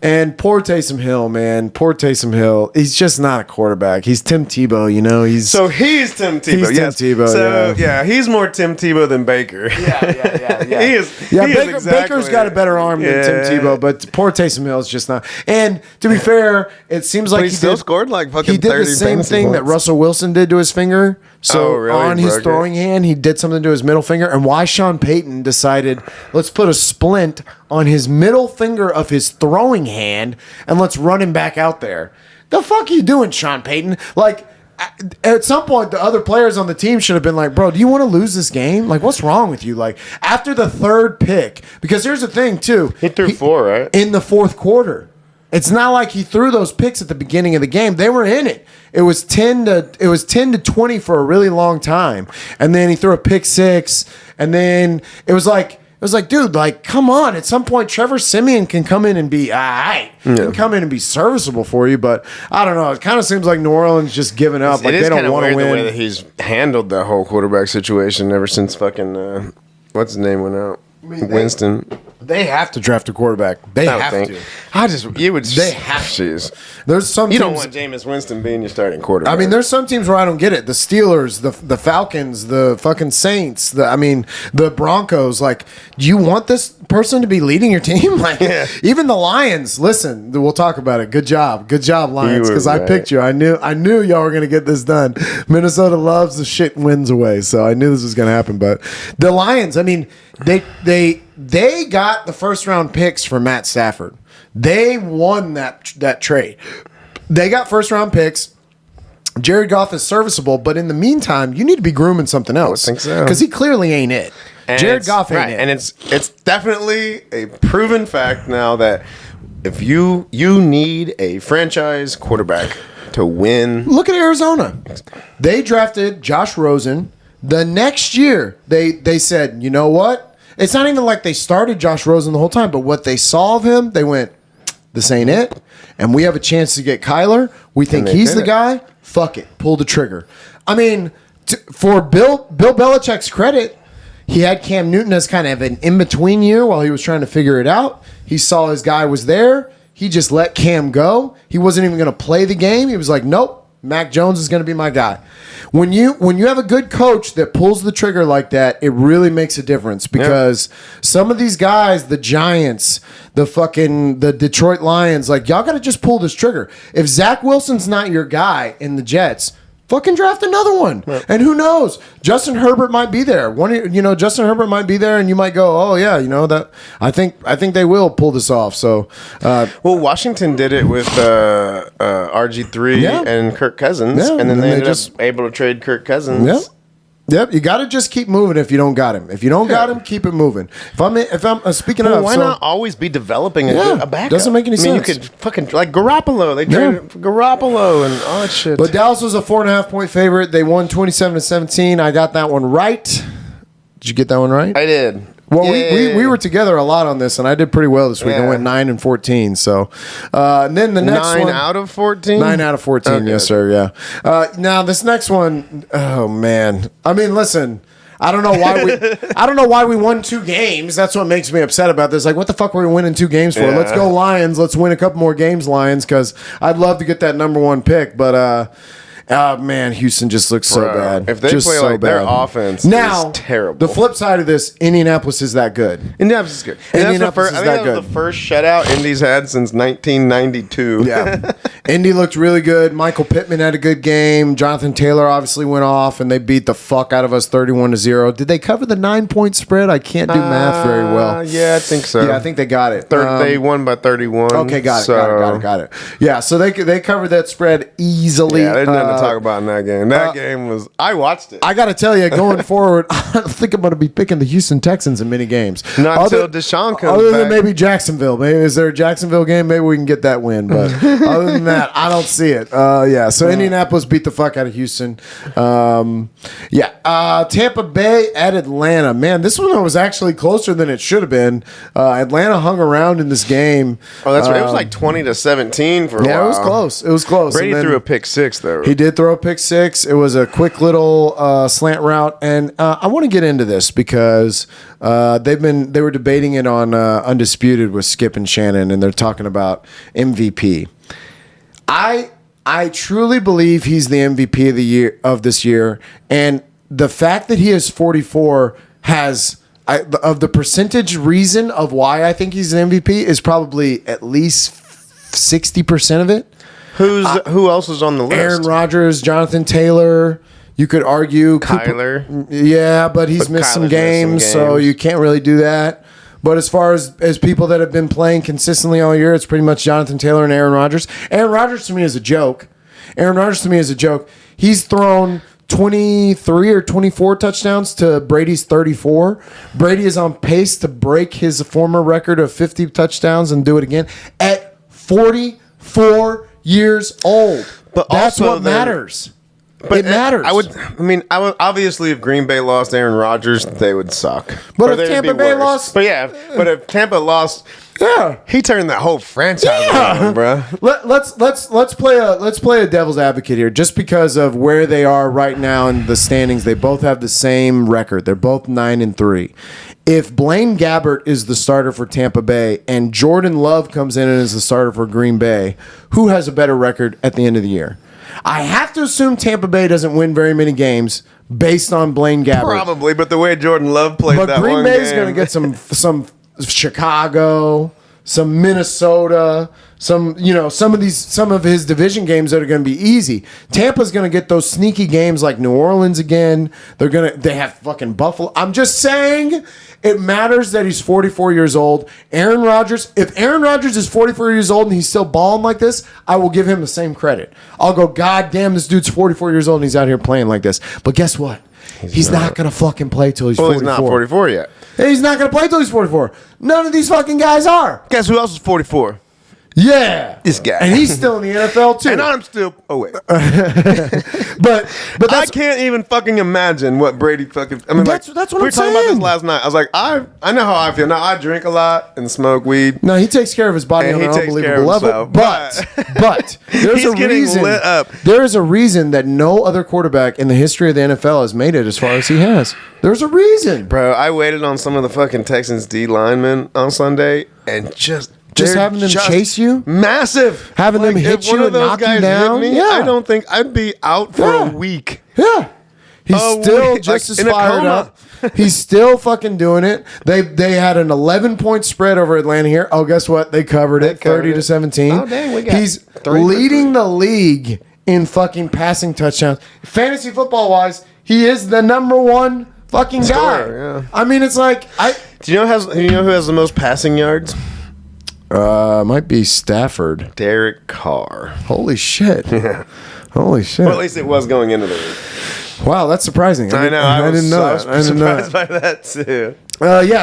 A: And poor Taysom Hill, man. Poor Taysom Hill. He's just not a quarterback. He's Tim Tebow, you know.
B: He's Tim Tebow.
A: Yes. Tim Tebow.
B: So yeah, he's more Tim Tebow than Baker.
A: Yeah.
B: he is.
A: Baker's got a better arm than Tim Tebow, but poor Taysom Hill is just not. And to be fair, it seems like
B: he still scored like fucking 30
A: He did the same thing
B: points.
A: that Russell Wilson did to his finger. So on his throwing hand, he did something to his middle finger. And why Sean Payton decided, let's put a splint on his middle finger of his throwing hand and let's run him back out there. The fuck are you doing, Sean Payton? Like, at some point, the other players on the team should have been like, bro, do you want to lose this game? Like, what's wrong with you? Like, after the third pick, because here's the thing, too.
B: He threw 4, right?
A: In the fourth quarter. It's not like he threw those picks at the beginning of the game. They were in it. It was 10 to 20 for a really long time. And then he threw a pick 6. And then it was like, dude, like, come on. At some point, Trevor Siemian can come in and be all right. He can come in and be serviceable for you. But I don't know. It kind of seems like New Orleans just giving up. Like, they don't want to win.
B: The way that he's handled the whole quarterback situation ever since fucking what's his name went out. Winston.
A: They have to draft a quarterback. They have to.
B: They have to.
A: There's some.
B: You don't want Jameis Winston being your starting quarterback.
A: I mean, there's some teams where I don't get it. The Steelers, the Falcons, the fucking Saints. The Broncos. Like, do you want this person to be leading your team? Like, even the Lions. Listen, we'll talk about it. Good job, Lions. Because I picked you. I knew y'all were gonna get this done. Minnesota loves the shit wins away, so I knew this was gonna happen. But the Lions. I mean, they got the first round picks for Matt Stafford. They won that trade. They got first round picks. Jared Goff is serviceable, but in the meantime, you need to be grooming something else.
B: I think so.
A: Because he clearly ain't it.
B: And
A: Jared Goff ain't it.
B: And it's definitely a proven fact now that if you need a franchise quarterback to win.
A: Look at Arizona. They drafted Josh Rosen. The next year, they said, you know what? It's not even like they started Josh Rosen the whole time, but what they saw of him, they went, this ain't it. And we have a chance to get Kyler. We think he's the guy. Fuck it. Pull the trigger. I mean, for Bill Belichick's credit, he had Cam Newton as kind of an in-between year while he was trying to figure it out. He saw his guy was there. He just let Cam go. He wasn't even going to play the game. He was like, nope. Mac Jones is going to be my guy. When you have a good coach that pulls the trigger like that, it really makes a difference because some of these guys, the Giants, the Detroit Lions, like, y'all got to just pull this trigger. If Zach Wilson's not your guy in the Jets, fucking draft another one. Yep. And who knows? Justin Herbert might be there. Justin Herbert might be there, and you might go, oh yeah, that I think they will pull this off. So,
B: Washington did it with RG3 and Kirk Cousins, and then they ended up able to trade Kirk Cousins.
A: Yep, you got to just keep moving if you don't got him. If you don't got him, keep it moving. If I'm speaking of,
B: why not always be developing a backup?
A: Doesn't make any sense.
B: You could fucking like Garoppolo. They traded for Garoppolo and all that shit.
A: But Dallas was a 4.5 point favorite. They won 27-17. I got that one right. Did you get that one right?
B: I did.
A: Well, we were together a lot on this, and I did pretty well this week. I went 9-14. So, and then the next
B: 9 out of 14.
A: 9 out of 14. Okay. Yes, sir. Yeah. Now this next one, oh man. I mean, listen. I don't know why we won 2 games. That's what makes me upset about this. Like, what the fuck were we winning 2 games for? Let's go Lions. Let's win a couple more games, Lions, because I'd love to get that number 1 pick. But Man, Houston just looks so bad.
B: If they
A: just
B: play
A: so
B: like
A: bad.
B: their offense
A: now,
B: is terrible.
A: The flip side of this, Indianapolis is that good.
B: Indianapolis is good.
A: Indianapolis is that good.
B: Was the first shutout Indy's had since 1992.
A: Yeah. Indy looked really good. Michael Pittman had a good game. Jonathan Taylor obviously went off, and they beat the fuck out of us 31-0. Did they cover the 9-point spread? I can't do math very well.
B: Yeah, I think so.
A: Yeah, I think they got it.
B: They won by 31.
A: Okay, got it. Yeah, so they covered that spread easily.
B: Yeah, there's nothing to talk about in that game. That game was... I watched it.
A: I got to tell you, going forward, I think I'm going to be picking the Houston Texans in many games.
B: Not until Deshaun comes
A: other
B: back.
A: Than maybe Jacksonville. Maybe is there a Jacksonville game? Maybe we can get that win. But other than that, I don't see it. So Indianapolis beat the fuck out of Houston. Tampa Bay at Atlanta. Man, this one was actually closer than it should have been. Atlanta hung around in this game.
B: Oh, that's right. It was like 20-17 for a while.
A: Yeah, it was close.
B: Brady threw a pick six, though.
A: He did throw a pick six. It was a quick little slant route. And I want to get into this because they were debating it on Undisputed with Skip and Shannon, and they're talking about MVP. I truly believe he's the MVP of the year of this year, and the fact that he is 44 of the percentage reason of why I think he's an MVP is probably at least 60% of it.
B: Who else is on the list?
A: Aaron Rodgers, Jonathan Taylor. You could argue
B: Kyler.
A: Yeah, but he's missed some games, so you can't really do that. But as far as people that have been playing consistently all year, it's pretty much Jonathan Taylor and Aaron Rodgers. Aaron Rodgers to me is a joke. He's thrown 23 or 24 touchdowns to Brady's 34. Brady is on pace to break his former record of 50 touchdowns and do it again at 44 years old. But that's what matters. But it matters.
B: I would obviously if Green Bay lost Aaron Rodgers, they would suck.
A: But if Tampa Bay lost,
B: but if Tampa lost, he turned that whole franchise around, bro.
A: Let's play a devil's advocate here, just because of where they are right now in the standings. They both have the same record. They're both 9-3. If Blaine Gabbert is the starter for Tampa Bay and Jordan Love comes in and is the starter for Green Bay, who has a better record at the end of the year? I have to assume Tampa Bay doesn't win very many games based on Blaine Gabbert.
B: Probably, but the way Jordan Love played that
A: Green
B: one
A: Bay's
B: game.
A: going to get some Chicago, some Minnesota, some of his division games that are going to be easy. Tampa's going to get those sneaky games like New Orleans again. They have fucking Buffalo. I'm just saying it matters that he's 44 years old. If Aaron Rodgers is 44 years old and he's still balling like this, I will give him the same credit. I'll go, God damn, this dude's 44 years old and he's out here playing like this. But guess what? He's not going to fucking play till he's 44.
B: He's not 44 yet.
A: He's not going to play till he's 44. None of these fucking guys are.
B: Guess who else is 44?
A: Yeah,
B: this guy,
A: and he's still in the NFL too.
B: And I'm still. Oh wait,
A: but
B: I can't even fucking imagine what Brady fucking. I mean,
A: that's what
B: we were talking about this last night. I was like, I know how I feel. Now I drink a lot and smoke weed.
A: No, he takes care of his body on an unbelievable level. But there's a reason.
B: Lit up.
A: There is a reason that no other quarterback in the history of the NFL has made it as far as he has. There's a reason,
B: bro. I waited on some of the fucking Texans D linemen on Sunday and just
A: having them chase you,
B: massive,
A: having them hit you and knock you down.
B: I don't think I'd be out for a week.
A: Yeah, he's still just as fired up. He's still fucking doing it. They had an 11-point spread over Atlanta here. Oh, guess what? They covered it, 30-17.
B: Oh dang,
A: he's leading the league in fucking passing touchdowns. Fantasy football wise, he is the number one fucking guy.
B: Yeah.
A: I mean, it's like
B: Do you know who has the most passing yards?
A: Might be Stafford.
B: Derek Carr.
A: Holy shit.
B: Yeah.
A: Holy shit.
B: Well, at least it was going into the league.
A: Wow, that's surprising.
B: I know. I didn't know that.
A: I was
B: surprised by that too.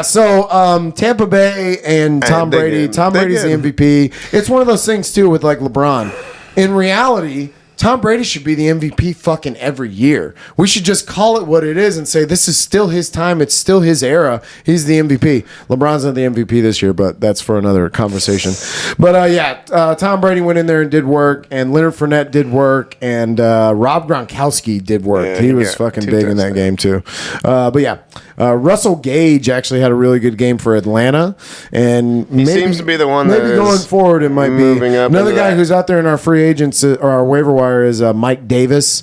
A: So Tampa Bay and Tom Brady. Tom Brady's the MVP. It's one of those things too with like LeBron. In reality, Tom Brady should be the MVP fucking every year. We should just call it what it is and say this is still his time. It's still his era. He's the MVP. LeBron's not the MVP this year, but that's for another conversation. But Tom Brady went in there and did work, and Leonard Fournette did work, and Rob Gronkowski did work.
B: Yeah,
A: he was fucking big in that game too. Russell Gage actually had a really good game for Atlanta, and
B: he seems to be the one
A: maybe
B: that
A: going forward it might be
B: moving up
A: another guy who's out there in our free agents or our waiver wire wire is Mike Davis.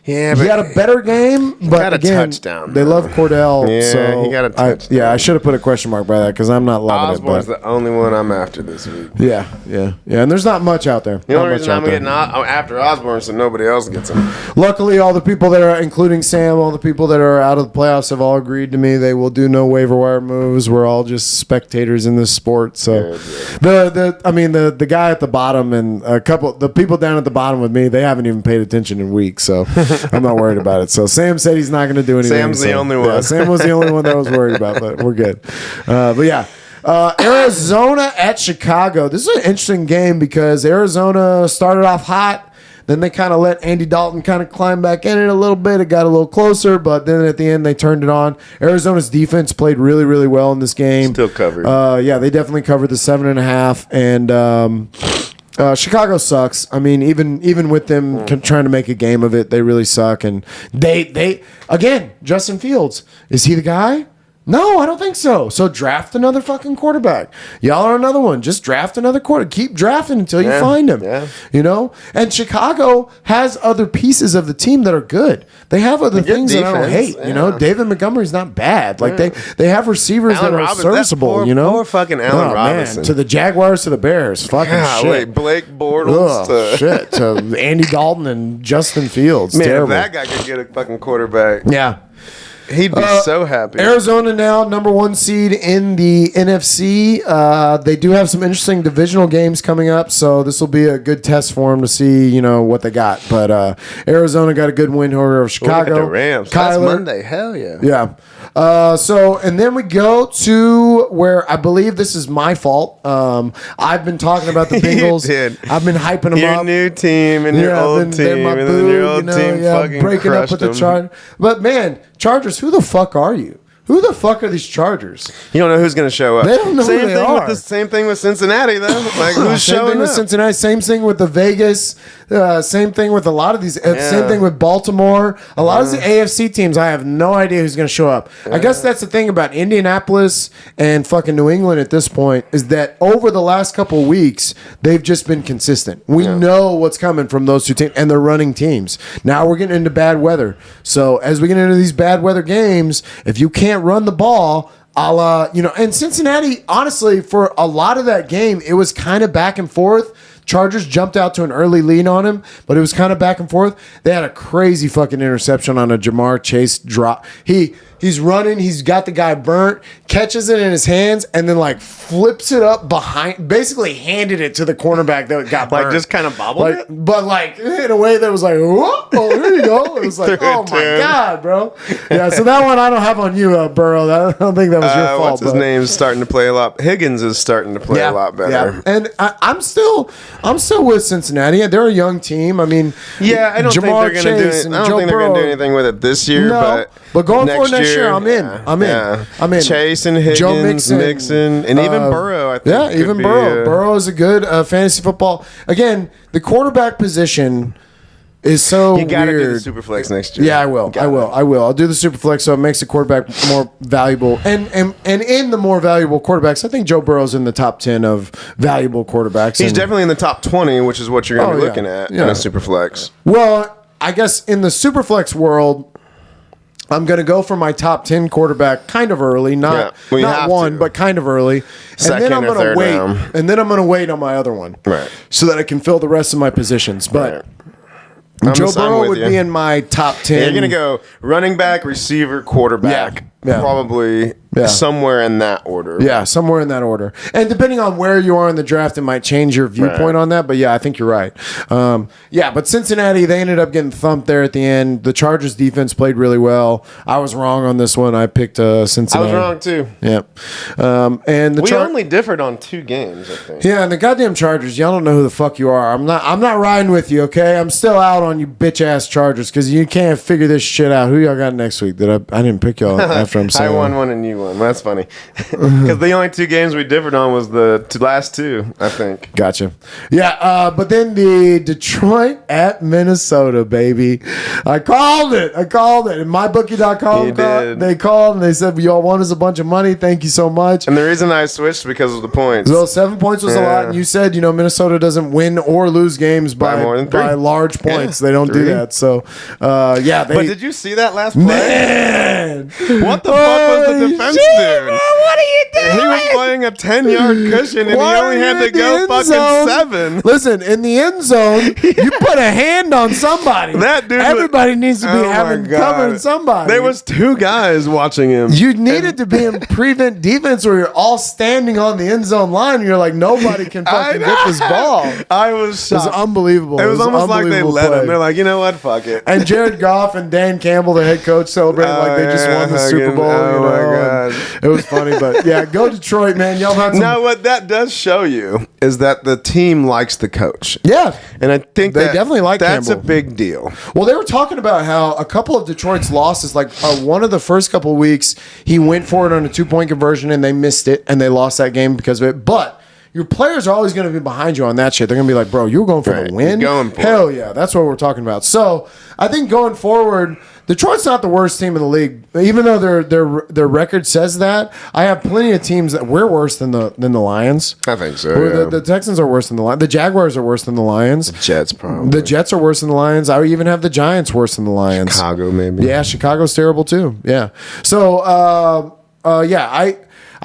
B: Yeah,
A: he had a better game, but
B: got a
A: again,
B: touchdown,
A: they love Cordell.
B: Yeah,
A: so
B: he got a touchdown.
A: I should have put a question mark by that because I'm not loving
B: Osborne's
A: it. Osborne's
B: the only one I'm after this week.
A: Yeah, and there's not much out there.
B: The only reason I'm getting after Osborne so nobody else gets him.
A: Luckily, all the people that are, including Sam, all the people that are out of the playoffs have all agreed to me they will do no waiver wire moves. We're all just spectators in this sport. So the guy at the bottom and the people down at the bottom with me, they haven't even paid attention in weeks. So I'm not worried about it. So Sam said he's not going to do anything.
B: Sam's the only one.
A: Yeah, Sam was the only one that was worried about, but we're good. Arizona at Chicago. This is an interesting game because Arizona started off hot. Then they kind of let Andy Dalton kind of climb back in it a little bit. It got a little closer, but then at the end they turned it on. Arizona's defense played really, really well in this game.
B: Still covered.
A: They definitely covered the 7.5. And Chicago sucks. I mean, even with them trying to make a game of it, they really suck. And they again, Justin Fields, is he the guy? No, I don't think so. So draft another fucking quarterback. Y'all are another one. Just draft another quarterback. Keep drafting until you find him.
B: Yeah.
A: You know? And Chicago has other pieces of the team that are good. They have other things that I don't hate.
B: Yeah.
A: You know, David Montgomery's not bad. Like they have receivers that are serviceable,
B: poor,
A: you know?
B: Poor fucking Allen Robinson.
A: Man, to the Jaguars, to the Bears. Fucking shit.
B: Blake Bortles
A: to Andy Dalton and Justin Fields.
B: Man,
A: terrible.
B: if that guy could get a fucking quarterback.
A: Yeah.
B: He'd be so happy.
A: Arizona now number 1 seed in the NFC. They do have some interesting divisional games coming up, so this will be a good test for them to see, what they got. But Arizona got a good win over Chicago.
B: Look at the Rams. That's Monday. Hell yeah.
A: Yeah. And then we go to where I believe this is my fault. I've been talking about the Bengals. I've been hyping them
B: your
A: up.
B: Your new team and your old team, and then your old team fucking
A: breaking up with the Chargers. But man, Chargers, who the fuck are you? Who the fuck are these Chargers?
B: You don't know who's going to show up.
A: They don't know who they are.
B: Same thing with Cincinnati, though. Like, who's showing
A: thing
B: up?
A: With Cincinnati. Same thing with the Vegas. Same thing with a lot of these. Same thing with Baltimore. A lot of the AFC teams, I have no idea who's going to show up. I guess that's the thing about Indianapolis and fucking New England at this point is that over the last couple of weeks, they've just been consistent. We know what's coming from those two teams, and they're running teams. Now we're getting into bad weather. So as we get into these bad weather games, if you can't run the ball, and Cincinnati, honestly, for a lot of that game, it was kind of back and forth. Chargers jumped out to an early lead on him, but it was kind of back and forth. They had a crazy fucking interception on a Jamar Chase drop. He's running. He's got the guy burnt, catches it in his hands, and then flips it up behind. Basically, handed it to the cornerback that got burnt.
B: Just kind of bobbled it,
A: but in a way that was like, whoa, here you go. It was like, oh my god, bro. Yeah. So that one I don't have on you, Burrow. I don't think that was your fault.
B: What's his name's starting to play a lot. Higgins is starting to play a lot better.
A: Yeah. And I'm still with Cincinnati. They're a young team. I mean,
B: I don't think they're going to do it. I don't think they're going to do anything with it this year. But
A: going for next year, I'm in. I'm in.
B: Chase and Higgins,
A: Joe
B: Mixon, and even Burrow, I think.
A: Yeah, even Burrow. Burrow is a good fantasy football. Again, the quarterback position is so weird. You got to do the
B: Superflex next year.
A: Yeah, I will. I'll do the Superflex so it makes the quarterback more valuable. And in the more valuable quarterbacks, I think Joe Burrow's in the top 10 of valuable quarterbacks.
B: He's definitely in the top 20, which is what you're going to be looking at in a Superflex.
A: Well, I guess in the Superflex world, I'm going to go for my top 10 quarterback kind of early, not one, but kind of early.
B: Second
A: and then I'm
B: going to
A: wait.
B: Round.
A: And then I'm going to wait on my other one.
B: Right.
A: So that I can fill the rest of my positions. But Joe Burrow would be in my top 10.
B: You're going to go running back, receiver, quarterback. Yeah. Probably somewhere in that order.
A: Yeah, somewhere in that order. And depending on where you are in the draft, it might change your viewpoint on that. But yeah, I think you're right. But Cincinnati, they ended up getting thumped there at the end. The Chargers defense played really well. I was wrong on this one. I picked Cincinnati.
B: I was wrong too.
A: Yeah. And
B: we only differed on 2 games, I think.
A: Yeah, and the goddamn Chargers, y'all don't know who the fuck you are. I'm not riding with you, okay? I'm still out on you bitch ass Chargers because you can't figure this shit out. Who y'all got next week? I didn't pick y'all after after him. So
B: I won one and you won. That's funny. Because the only two games we differed on was the last two, I think.
A: Gotcha. Yeah, but then the Detroit at Minnesota, baby. I called it. And MyBookie.com, they called and they said, y'all want us a bunch of money. Thank you so much.
B: And the reason I switched because of the points.
A: So 7 points was a lot. And you said, Minnesota doesn't win or lose games by
B: more than 3.
A: By large points. They don't
B: 3.
A: do that. So, but
B: did you see that last play?
A: Man!
B: What the fuck was the defense doing?
A: What are you doing?
B: He was playing a 10-yard cushion, and he only had to go fucking 7.
A: Listen, in the end zone, you put a hand on somebody.
B: That dude.
A: Everybody needs to be covering somebody.
B: There was 2 guys watching him.
A: You needed to be in prevent defense where you're all standing on the end zone line. And you're like, nobody can fucking hit this ball.
B: I was shocked.
A: It was unbelievable.
B: It was almost like they let him. They're like, you know what? Fuck it.
A: And Jared Goff and Dan Campbell, the head coach, celebrated like they just won the Super Bowl.
B: Oh my God.
A: It was funny, but yeah, go Detroit, man. Y'all had some.
B: Now, what that does show you is that the team likes the coach.
A: Yeah.
B: And I think
A: they definitely like
B: that's
A: Campbell.
B: A big deal.
A: Well, they were talking about how a couple of Detroit's losses, like one of the first couple of weeks, he went for it on a 2-point conversion and they missed it and they lost that game because of it. But your players are always going to be behind you on that shit. They're going to be like, bro, you were going for the win? Hell yeah. That's what we're talking about. So I think going forward, Detroit's not the worst team in the league. Even though their record says that, I have plenty of teams that we're worse than the Lions.
B: I think so.
A: Yeah. The Texans are worse than the Lions. The Jaguars are worse than the Lions.
B: The Jets, probably.
A: The Jets are worse than the Lions. I would even have the Giants worse than the Lions.
B: Chicago, maybe.
A: Yeah, Chicago's terrible too. Yeah. So,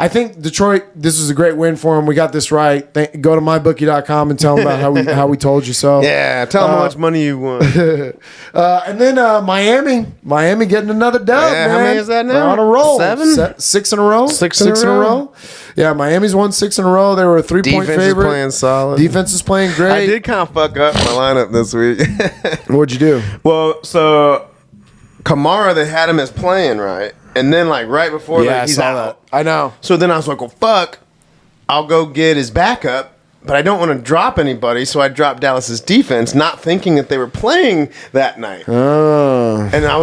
A: I think Detroit, this is a great win for them. We got this right. Go to mybookie.com and tell them about how we told you so.
B: Yeah, tell them how much money you won.
A: And then Miami getting another dub, man.
B: How many is that now?
A: They're on a roll.
B: 7?
A: 6 in a row.
B: Six in a row.
A: Yeah, Miami's won 6 in a row. They were a 3-point favorite.
B: Defense is playing solid.
A: Defense is playing great.
B: I did kind of fuck up my lineup this week.
A: What'd you do?
B: Well, so Kamara, they had him as playing, right? And then, like, right before that, he's out.
A: I know.
B: So then I was like, well, fuck. I'll go get his backup, but I don't want to drop anybody, so I dropped Dallas's defense, not thinking that they were playing that night.
A: Oh.
B: And I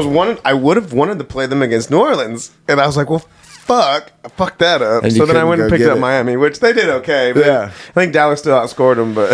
B: would have wanted to play them against New Orleans. And I was like, well, I fucked that up. So then I went and picked up Miami, which they did okay. But yeah. I think Dallas still outscored them, but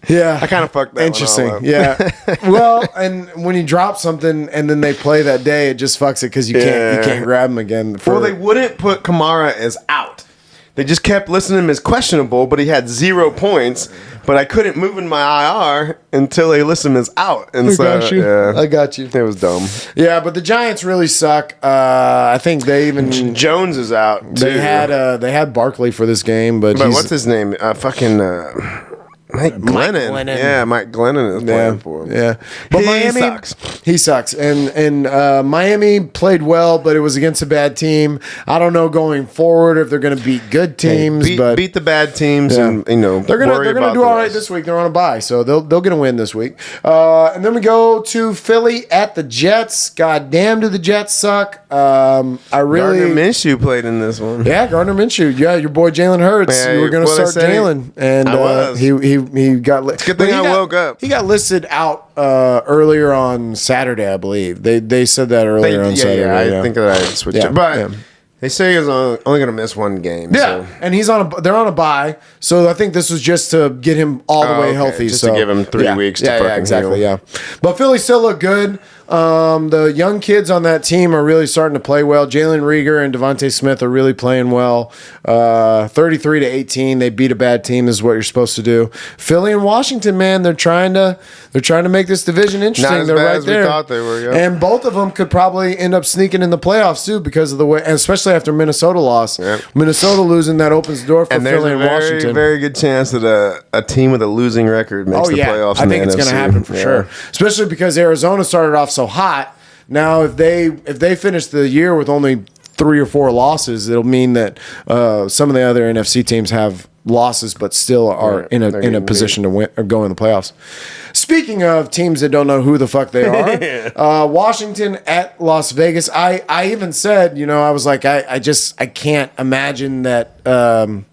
A: yeah,
B: I kind of fucked that
A: Interesting.
B: one all up.
A: Yeah. Well, and when you drop something and then they play that day, it just fucks it because you can't grab them again.
B: Well, they wouldn't put Kamara as out. They just kept listing him as questionable, but he had 0 points. But I couldn't move in my IR until they list him as out. And
A: I got you.
B: It was dumb.
A: Yeah, but the Giants really suck. I think they even
B: Jones is out too.
A: They had Barkley for this game, but
B: what's his name? Mike Glennon. Yeah, Mike Glennon is playing for him.
A: Yeah. But He sucks. And Miami played well, but it was against a bad team. I don't know going forward if they're going to beat good teams.
B: Beat the bad teams and,
A: they're going to do all right this week. They're on a bye, so they'll get a win this week. And then we go to Philly at the Jets. God damn, do the Jets suck. Gardner
B: Minshew played in this one.
A: Yeah, Gardner Minshew. Yeah, your boy Jalen Hurts.
B: Yeah,
A: you were going to start Jalen. And he got
B: it's a good thing I woke up.
A: He got listed out earlier on Saturday, I believe. They said that earlier on Saturday.
B: Yeah, I think that I switched it. But they say he's only going to miss one game.
A: Yeah, so. And they're on a bye, so I think this was just to get him all the way healthy.
B: Just to give him 3 weeks to fucking
A: exactly,
B: heal.
A: Yeah. But Philly still look good. The young kids on that team are really starting to play well. Jalen Reagor and Devontae Smith are really playing well. 33-18, they beat a bad team. This is what you're supposed to do. Philly and Washington, man, they're trying to make this division interesting.
B: Not as
A: they're
B: bad
A: right
B: as
A: there.
B: We thought they were, yeah.
A: And both of them could probably end up sneaking in the playoffs too because of the way, and especially after Minnesota lost. Yep. Minnesota losing, that opens the door for Philly and Washington.
B: Very good chance that a team with a losing record makes the playoffs.
A: I think it's going to happen for sure. Especially because Arizona started off so hot. Now, if they finish the year with only 3 or 4 losses, it'll mean that some of the other NFC teams have losses, but still are in a position to win or go in the playoffs. Speaking of teams that don't know who the fuck they are, Washington at Las Vegas. I even said, I was like, I can't imagine that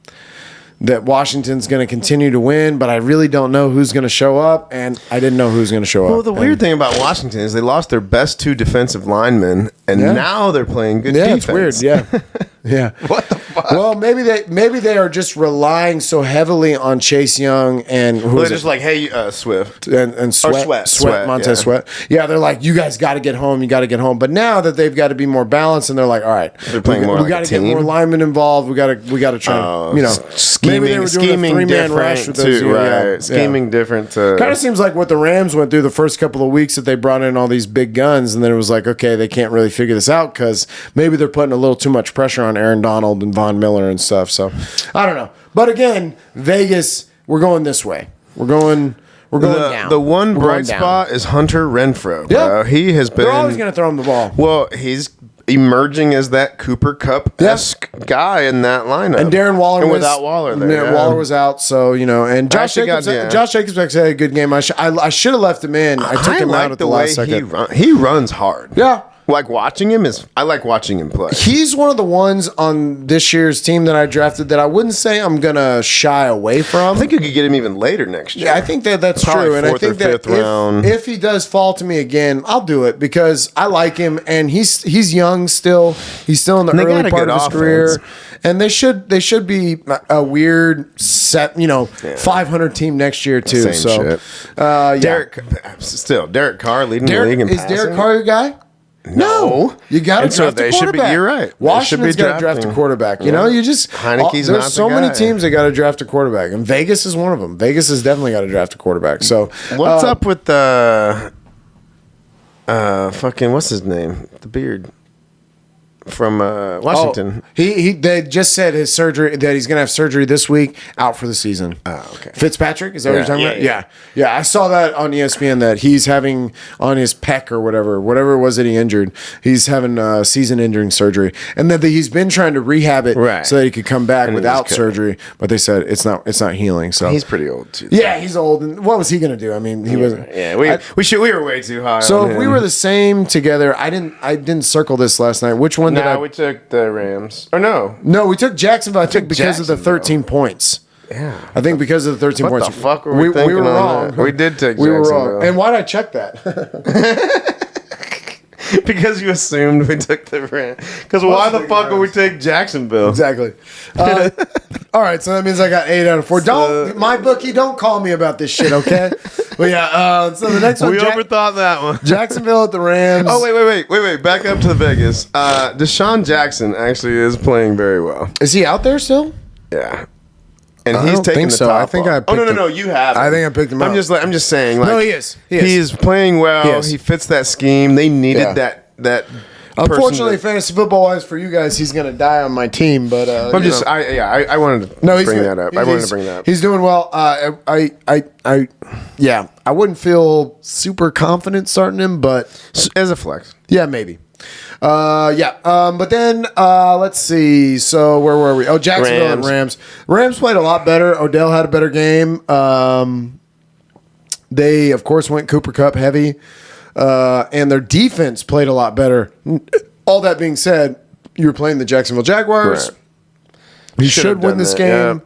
A: that Washington's going to continue to win, but I really don't know who's going to show up, and I didn't know who's going to show up.
B: Well, the weird thing about Washington is they lost their best 2 defensive linemen, and now they're playing good defense.
A: Yeah, it's weird. Yeah, yeah.
B: What the fuck?
A: Well, maybe they are just relying so heavily on Chase Young and
B: they're just like, hey, Swift
A: and Sweat, Montez Sweat. Yeah, they're like, you guys got to get home. You got to get home. But now that they've got to be more balanced, and they're like, all right,
B: they're playing more.
A: We got to get more linemen involved. We got to try. Maybe they were doing a 3-man rush with those.
B: Right, scheming different.
A: Kind of seems like what the Rams went through the first couple of weeks that they brought in all these big guns, and then it was like, okay, they can't really figure this out because maybe they're putting a little too much pressure on Aaron Donald and Von Miller and stuff. So I don't know. But again, Vegas, we're going this way. We're going down.
B: The one bright spot is Hunter Renfro.
A: Yeah,
B: he has been.
A: They're always going to throw him the ball.
B: Well, he's emerging as that Cooper Kupp-esque guy in that lineup.
A: And Darren Waller
B: and without Waller there.
A: Waller was out, so and Josh Jacobs actually had a good game. I should have left him in. I took him out at the last second.
B: He runs hard.
A: Yeah.
B: I like watching him play.
A: He's one of the ones on this year's team that I drafted that I wouldn't say I'm gonna shy away from.
B: I think you could get him even later next year.
A: Yeah, I think that's
B: probably
A: true, and I think that if he does fall to me again, I'll do it because I like him, and he's young still. He's still in the early part of his career, and they should be a weird set, 500 team next year too.
B: Same shit. Derek Carr leading the league in passing.
A: Is Derek Carr your guy? No, you got to draft a quarterback.
B: You're right.
A: Washington's got to draft a quarterback. You just there's so many teams that got to draft a quarterback, and Vegas is one of them. Vegas has definitely got to draft a quarterback. So
B: what's up with the what's his name? The beard from Washington.
A: They just said his surgery that he's gonna have surgery this week, out for the season.
B: Oh, okay.
A: Fitzpatrick, is that what you're talking about? Yeah. I saw that on ESPN that he's having on his pec or whatever it was that he injured. He's having season-ending surgery, and that he's been trying to rehab it so that he could come back without surgery. But they said it's not healing. So
B: he's pretty old too.
A: Yeah, he's old. And what was he gonna do? I mean, he wasn't.
B: Yeah, we were way too high.
A: So if we were the same together, I didn't circle this last night. Which one?
B: We took the Rams. Or no,
A: we took Jacksonville. I think because of the 13 points.
B: Yeah,
A: I think because of the 13 points.
B: What the fuck were we thinking?
A: We were wrong.
B: We did take Jacksonville.
A: We were wrong. And why did I check that?
B: Because you assumed we took the Rams. Because why the fuck would we take Jacksonville?
A: Exactly. All right, so that means I got 8 out of 4. My bookie, don't call me about this shit, okay? But yeah, so the next one.
B: We overthought that one.
A: Jacksonville at the Rams.
B: Oh, wait. Back up to Vegas. Deshaun Jackson actually is playing very well.
A: Is he out there still?
B: Yeah. And he's taking the top
A: I think
B: off. No, you have him.
A: I think I picked him up.
B: I'm just saying.
A: No, he is.
B: He is playing well. He fits that scheme. They needed that.
A: Unfortunately, fantasy football wise for you guys, he's going to die on my team. But
B: I wanted to bring that up. I wanted to bring that up.
A: He's doing well. I wouldn't feel super confident starting him, but
B: as a flex,
A: yeah, maybe. But then let's see. So where were we? Oh, Jacksonville and Rams. Rams played a lot better. Odell had a better game. They of course went Cooper Kupp heavy. And their defense played a lot better. All that being said, you were playing the Jacksonville Jaguars. Right. You should win this game. Yeah.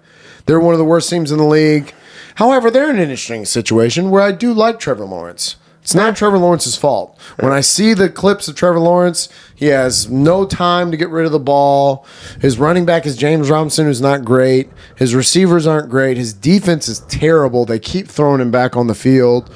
A: They're one of the worst teams in the league. However, they're in an interesting situation where I do like Trevor Lawrence. It's not Trevor Lawrence's fault. When I see the clips of Trevor Lawrence, he has no time to get rid of the ball. His running back is James Robinson, who's not great. His receivers aren't great. His defense is terrible. They keep throwing him back on the field.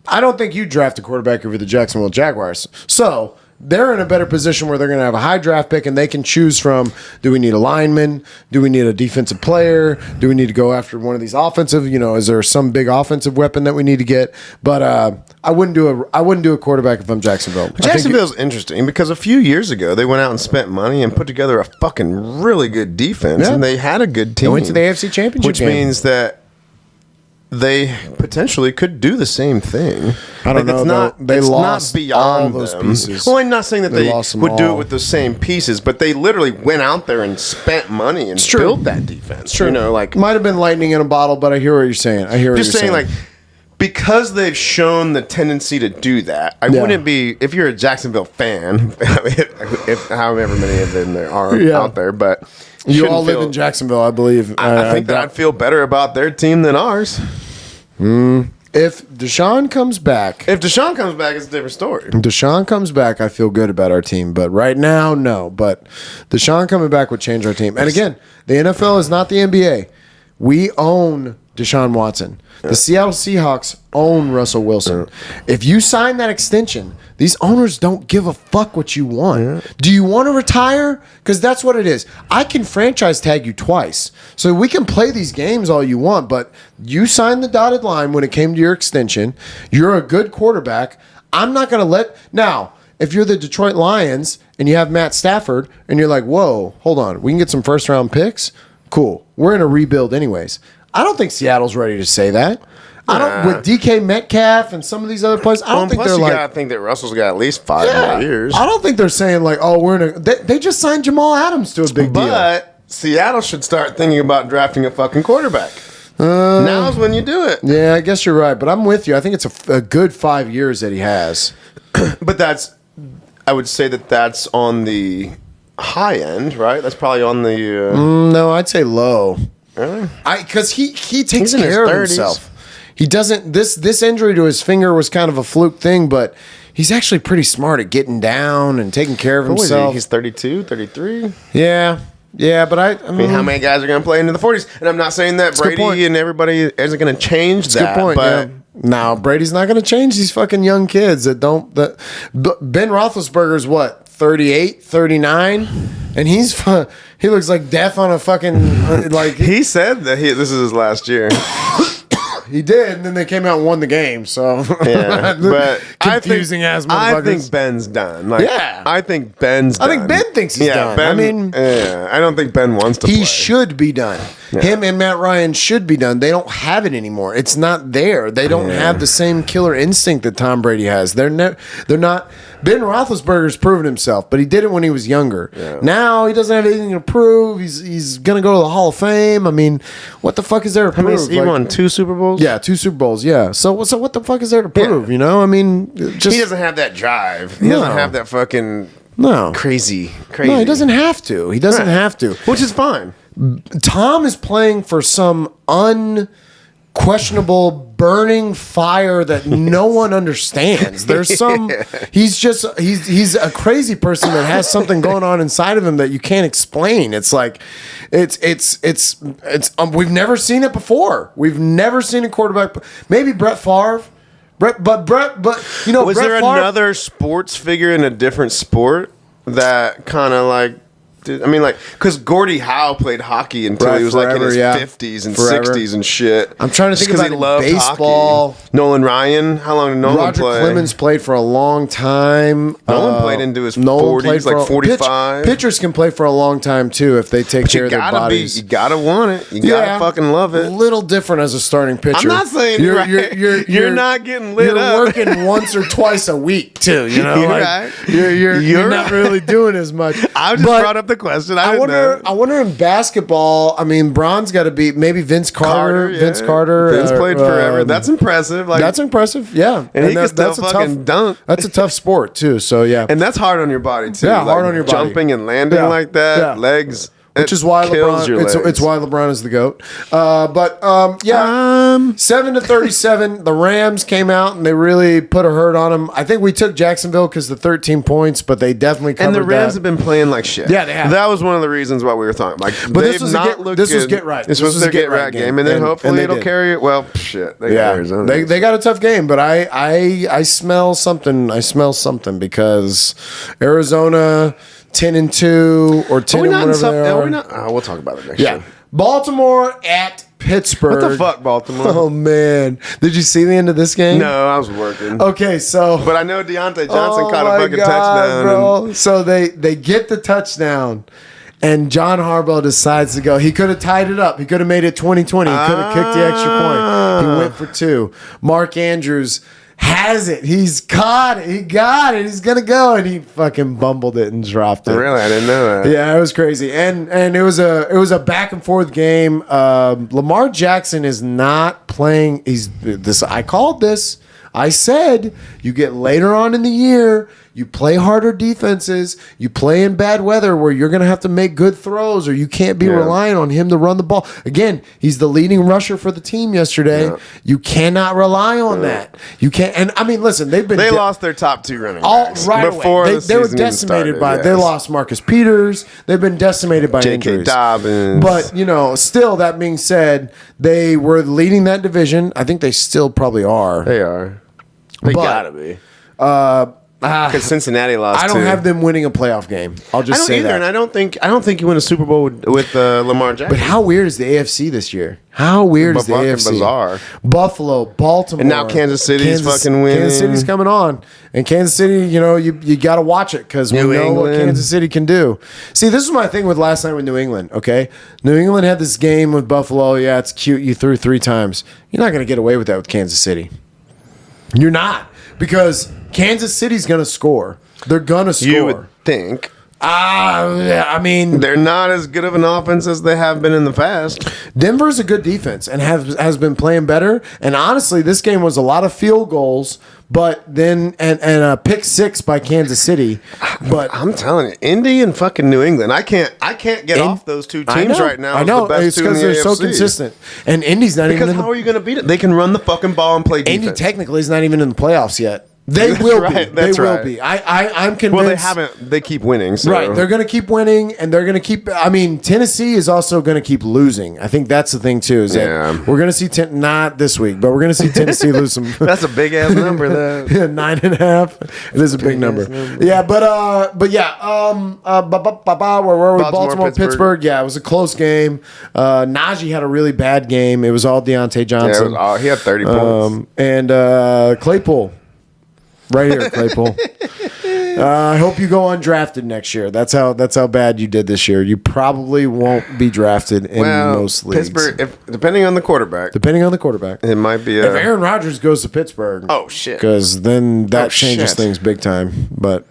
A: I don't think you draft a quarterback over the Jacksonville Jaguars. So they're in a better position where they're going to have a high draft pick and they can choose from, do we need a lineman? Do we need a defensive player? Do we need to go after one of these offensive? Is there some big offensive weapon that we need to get? But I wouldn't do a quarterback if I'm Jacksonville.
B: Jacksonville's interesting because a few years ago they went out and spent money and put together a fucking really good defense, and they had a good team.
A: They went to the AFC Championship
B: which means that they potentially could do the same thing.
A: I don't know. They lost all those pieces.
B: Well, I'm not saying that they would do it with the same pieces, but they literally went out there and spent money and built that defense.
A: True.
B: Like
A: might have been lightning in a bottle, but I hear what you're saying.
B: Just saying, like because they've shown the tendency to do that, I wouldn't be, if you're a Jacksonville fan, if however many of them there are out there, but
A: you all live in Jacksonville, I believe.
B: I think that I'd feel better about their team than ours.
A: If Deshaun comes back,
B: it's a different story.
A: If Deshaun comes back, I feel good about our team. But right now, no. But Deshaun coming back would change our team. And again, the NFL is not the NBA. We own Deshaun Watson. The Seattle Seahawks own Russell Wilson. If you sign that extension, these owners don't give a fuck what you want. Do you want to retire? Because that's what it is. I can franchise tag you twice. So we can play these games all you want, but you signed the dotted line when it came to your extension. You're a good quarterback. I'm not going to let... Now, if you're the Detroit Lions and you have Matt Stafford and you're like, whoa, hold on, we can get some first-round picks? Cool. We're in a rebuild anyways. I don't think Seattle's ready to say that. I don't with DK Metcalf and some of these other players. I don't think they're like.
B: I think that Russell's got at least 5 more years.
A: I don't think they're saying like, oh, we're in a. They just signed Jamal Adams to a big deal.
B: But Seattle should start thinking about drafting a fucking quarterback. Now's when you do it.
A: Yeah, I guess you're right, but I'm with you. I think it's a good 5 years that he has.
B: But I would say that's on the high end, right? That's probably on the.
A: No, I'd say low.
B: Really?
A: Because he takes care of himself. He doesn't. This injury to his finger was kind of a fluke thing, but he's actually pretty smart at getting down and taking care of himself.
B: He's 32, 33.
A: Yeah, but I mean,
B: how many guys are going to play into the 40s? And I'm not saying that Brady and everybody isn't going to change that.
A: Good point.
B: But
A: no, Brady's not going to change these fucking young kids that don't. Ben Roethlisberger's what? 38, 39, and he looks like death on a fucking like.
B: He said that this is his last year.
A: He did, and then they came out and won the game. So
B: yeah, but
A: confusing ass motherfuckers.
B: I think Ben's done.
A: I
B: think Ben's done.
A: I think Ben thinks he's done.
B: I don't think Ben wants to.
A: He should be done. Yeah. Him and Matt Ryan should be done. They don't have it anymore. It's not there. They don't have the same killer instinct that Tom Brady has. They're not. Ben Roethlisberger's proven himself, but he did it when he was younger. Yeah. Now he doesn't have anything to prove. He's gonna go to the Hall of Fame. I mean, what the fuck is there to prove?
B: He won 2 Super Bowls.
A: Yeah, 2 Super Bowls. Yeah. So what the fuck is there to prove? You know, I mean,
B: he doesn't have that drive. He doesn't have that fucking crazy.
A: No, he doesn't have to. He doesn't have to,
B: which is fine.
A: Tom is playing for some unquestionable burning fire that no one understands. There's some he's a crazy person that has something going on inside of him that you can't explain. It's like it's we've never seen it before. We've never seen a quarterback, maybe Brett Favre. But you know,
B: was
A: Brett
B: there
A: Favre,
B: another sports figure in a different sport that kind of like I mean, like, because Gordie Howe played hockey until he was like in his 50s and 60s and shit.
A: I'm trying to think about
B: he loved
A: baseball.
B: Hockey. Nolan Ryan. How long did Nolan
A: Roger
B: play?
A: Clemens played for a long time.
B: Nolan played into his 40s, like 45.
A: Pitchers can play for a long time too if they take care of their bodies.
B: You gotta want it. You gotta fucking love it.
A: A little different as a starting pitcher.
B: I'm not saying you're not getting lit up.
A: You're working once or twice a week too. You know, you're not really doing as much.
B: I just brought up the question.
A: I wonder in basketball. I mean, Bron's got to be maybe Vince Carter. Vince Carter.
B: Vince played forever. That's impressive. Like,
A: that's impressive. Yeah,
B: and he can still fucking dunk.
A: That's a tough sport too. So yeah,
B: and that's hard on your body too.
A: Yeah, hard on your body.
B: Jumping and landing like that, legs.
A: Which is why LeBron. It's why LeBron is the GOAT. 7-37. The Rams came out and they really put a hurt on them. I think we took Jacksonville because the 13 points, but they definitely covered that.
B: And the Rams have been playing like shit.
A: Yeah, they have.
B: That was one of the reasons why we were talking. Like,
A: but this was get right.
B: This was their get right game, and then hopefully it'll carry it. Well, shit. They got Arizona.
A: They got a tough game, but I smell something. I smell something because Arizona. 10-2 or 10 whatever they are.
B: We'll talk about it next year.
A: Baltimore at Pittsburgh.
B: What the fuck, Baltimore?
A: Oh, man. Did you see the end of this game?
B: No, I was working.
A: Okay, so.
B: But I know Deontay Johnson caught a fucking touchdown.
A: Bro. So they get the touchdown. And John Harbaugh decides to go. He could have tied it up. He could have made it 20-20. He could have kicked the extra point. He went for 2. Mark Andrews has it. He's caught it. He got it. He's gonna go, and he fucking bumbled it and dropped it.
B: Really, I didn't know that.
A: Yeah, it was crazy, and it was a back and forth game. Lamar Jackson is not playing. I called this. I said you get later on in the year, you play harder defenses, you play in bad weather where you're going to have to make good throws or you can't be relying on him to run the ball. Again, he's the leading rusher for the team yesterday. Yeah. You cannot rely on that. You can't. And I mean, listen, they
B: lost their top 2 running backs
A: right
B: before
A: away. They were decimated by. Yes. They lost Marcus Peters. They've been decimated by injuries.
B: Dobbins.
A: But still, that being said, they were leading that division. I think they still probably are.
B: They are. They gotta be. Because Cincinnati lost.
A: I don't have them winning a playoff game. I'll just say that.
B: And I don't think you win a Super Bowl with Lamar Jackson.
A: But how weird is the AFC this year? How weird is the AFC?
B: Bizarre.
A: Buffalo, Baltimore,
B: and now Kansas City's fucking winning.
A: Kansas City's coming on, and Kansas City, you got to watch it because we know what Kansas City can do. See, this is my thing with last night with New England. Okay, New England had this game with Buffalo. Yeah, it's cute. You threw 3 times. You're not going to get away with that with Kansas City. You're not. Because Kansas City's going to score. They're going to score.
B: You would think.
A: I mean,
B: they're not as good of an offense as they have been in the past.
A: Denver's a good defense and has been playing better. And honestly, this game was a lot of field goals, but then and a pick 6 by Kansas City. But
B: I'm telling you, Indy and fucking New England, I can't get off those 2 teams right now.
A: I know it's because they're so consistent. And Indy's not even.
B: Because how are you going to beat it? They can run the fucking ball and play defense.
A: Indy technically is not even in the playoffs yet. They will be. They will be. I'm convinced.
B: Well, they haven't. They keep winning. So.
A: Right. They're going to keep winning, and they're going to keep. I mean, Tennessee is also going to keep losing. I think that's the thing too. Is that we're going to see not this week, but we're going to see Tennessee lose some.
B: That's a big ass number, though.
A: 9.5. It is a big number. Yeah, but yeah. Where were we? Baltimore, Pittsburgh. Yeah, it was a close game. Najee had a really bad game. It was all Deontay Johnson.
B: Yeah, he had 30 points.
A: And Claypool. Right here, Claypool. I hope you go undrafted next year. That's how bad you did this year. You probably won't be drafted in most leagues.
B: Pittsburgh, depending on the quarterback.
A: It
B: might be
A: if Aaron Rodgers goes to Pittsburgh.
B: Oh, shit.
A: Because then that changes things big time. But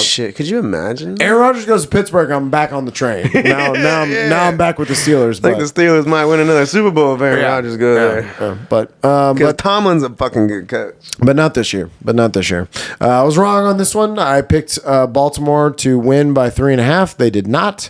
B: shit! Could you imagine?
A: Aaron Rodgers goes to Pittsburgh. I'm back on the train. Now I'm back with the Steelers.
B: I think the Steelers might win another Super Bowl if Aaron Rodgers goes there.
A: But
B: Tomlin's a fucking good coach.
A: But not this year. I was wrong on this one. I picked Baltimore to win by 3.5. They did not.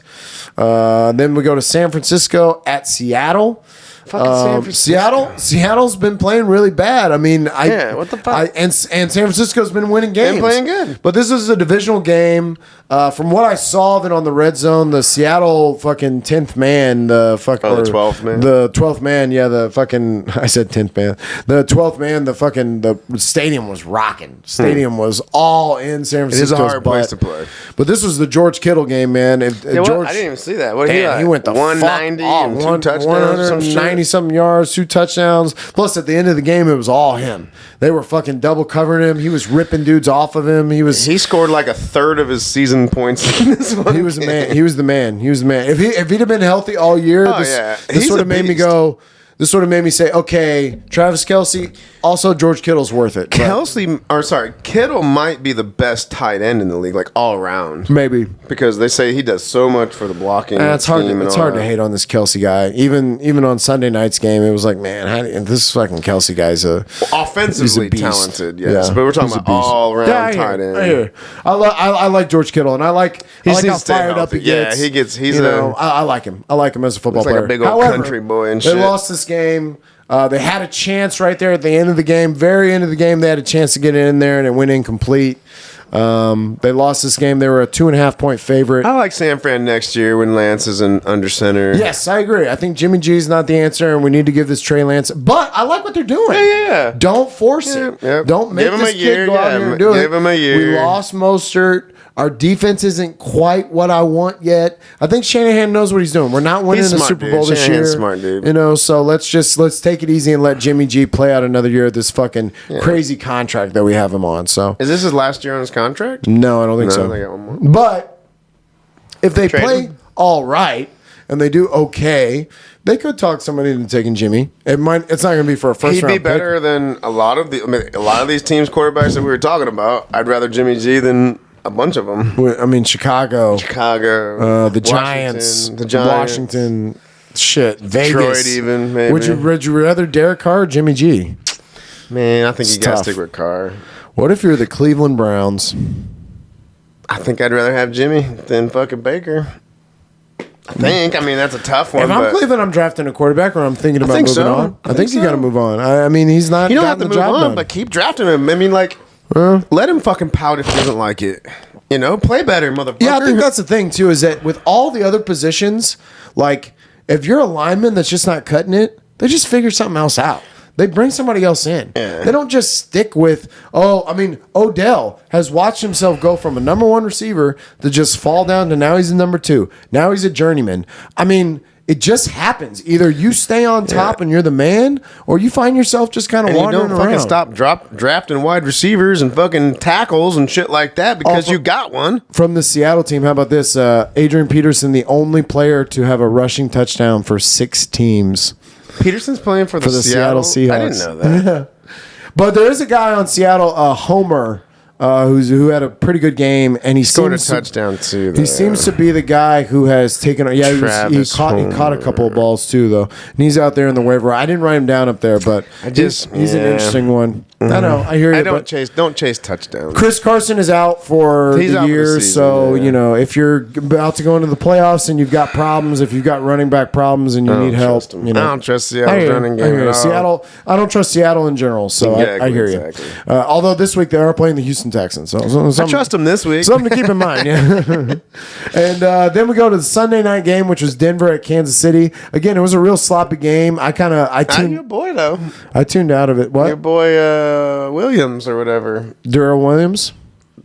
A: Then we go to San Francisco at Seattle. Seattle's been playing really bad. I mean,
B: what the fuck?
A: And San Francisco's been winning games.
B: Been playing good.
A: But this is a divisional game. From what I saw then on the red zone, the Seattle fucking 10th man, the
B: 12th man.
A: The 12th man, I said 10th man. The 12th man, the stadium was rocking. Stadium was all in San Francisco.
B: It is a hard place to play.
A: But this was the George Kittle game, man.
B: I didn't even see that. What
A: he went the
B: 190 and 2 touchdowns.
A: 190-something yards, 2 touchdowns. Plus, at the end of the game, it was all him. They were fucking double covering him. He was ripping dudes off of him. He
B: scored like a third of his season points in this one.
A: He was the man. He was the man. If he'd have been healthy all year, this sort of made me go. This sort of made me say, okay, Travis Kelce, also George Kittle's worth it.
B: Kittle might be the best tight end in the league, like all around.
A: Maybe.
B: Because they say he does so much for the blocking.
A: It's hard to hate on this Kelce guy. Even on Sunday night's game, it was like, man, this fucking Kelce guy's
B: offensively talented, yes. Yeah, but we're talking about all around tight end.
A: I like George Kittle, and I like how fired up he gets.
B: Yeah,
A: I like him. I like him as a football player.
B: Like a big old country boy and shit.
A: They lost this game. They had a chance right there at the end of the game, very end of the game. They had a chance to get in there, and it went incomplete. They lost this game. They were a 2.5-point favorite.
B: I like San Fran next year when Lance is under center.
A: Yes, I agree. I think Jimmy G is not the answer, and we need to give this Trey Lance. But I like what they're doing.
B: Yeah.
A: Don't force it.
B: Yep.
A: Don't make this kid go out here and do it.
B: Give him a year.
A: We lost Mostert. Our defense isn't quite what I want yet. I think Shanahan knows what he's doing. We're not winning the Super Bowl this year.
B: Smart dude.
A: So let's take it easy and let Jimmy G play out another year of this fucking crazy contract that we have him on. So
B: is this his last year on his contract?
A: No, I don't think so.
B: They got one more.
A: But if they play all right, and they do okay, they could talk somebody into taking Jimmy. It's not going to be for a first round.
B: He'd be better than a lot of these teams' quarterbacks that we were talking about. I'd rather Jimmy G than a bunch of them.
A: I mean, Chicago,
B: the
A: Giants, Washington, Vegas,
B: Detroit, even. Maybe.
A: Would you rather Derek Carr or Jimmy G?
B: Man, I think you got to stick with Carr.
A: What if you're the Cleveland Browns?
B: I think I'd rather have Jimmy than fucking Baker. I mean, that's a tough one.
A: If I'm Cleveland, I'm drafting a quarterback, or I'm thinking about moving on. I think you got to move on. I mean, he's not.
B: You don't have to move on, but keep drafting him. I mean, let him fucking pout if he doesn't like it. Play better, motherfucker.
A: Yeah, I think that's the thing too. Is that with all the other positions, if you're a lineman that's just not cutting it, they just figure something else out. They bring somebody else in. Yeah. They don't just stick with, Odell has watched himself go from a number one receiver to just fall down to now he's a number two. Now he's a journeyman. I mean, it just happens. Either you stay on top and you're the man, or you find yourself just kind of wandering around.
B: You don't fucking stop drafting wide receivers and fucking tackles and shit like that because you got one.
A: From the Seattle team, how about this? Adrian Peterson, the only player to have a rushing touchdown for 6 teams.
B: Peterson's playing for the Seattle
A: Seahawks.
B: I didn't know that.
A: But there is a guy on Seattle, Homer, who had a pretty good game, and he
B: scored a touchdown too.
A: He seems to be the guy who has taken. Yeah, he caught a couple of balls too, though, and he's out there in the waiver. I didn't write him down up there, but he's an interesting one. I know. I hear you.
B: Don't chase touchdowns.
A: Chris Carson is out for the year, so if you're about to go into the playoffs and you've got problems, if you've got running back problems and you need help,
B: I don't trust Seattle's running game at all.
A: Seattle. I don't trust Seattle in general, so I hear you. Although this week they are playing the Houston Texans, so
B: I trust them this week.
A: Something to keep in mind. Yeah. And then we go to the Sunday night game, which was Denver at Kansas City. Again, it was a real sloppy game. I tuned.
B: Your boy though.
A: I tuned out of it. What?
B: Your boy. Williams or whatever.
A: Daryl Williams?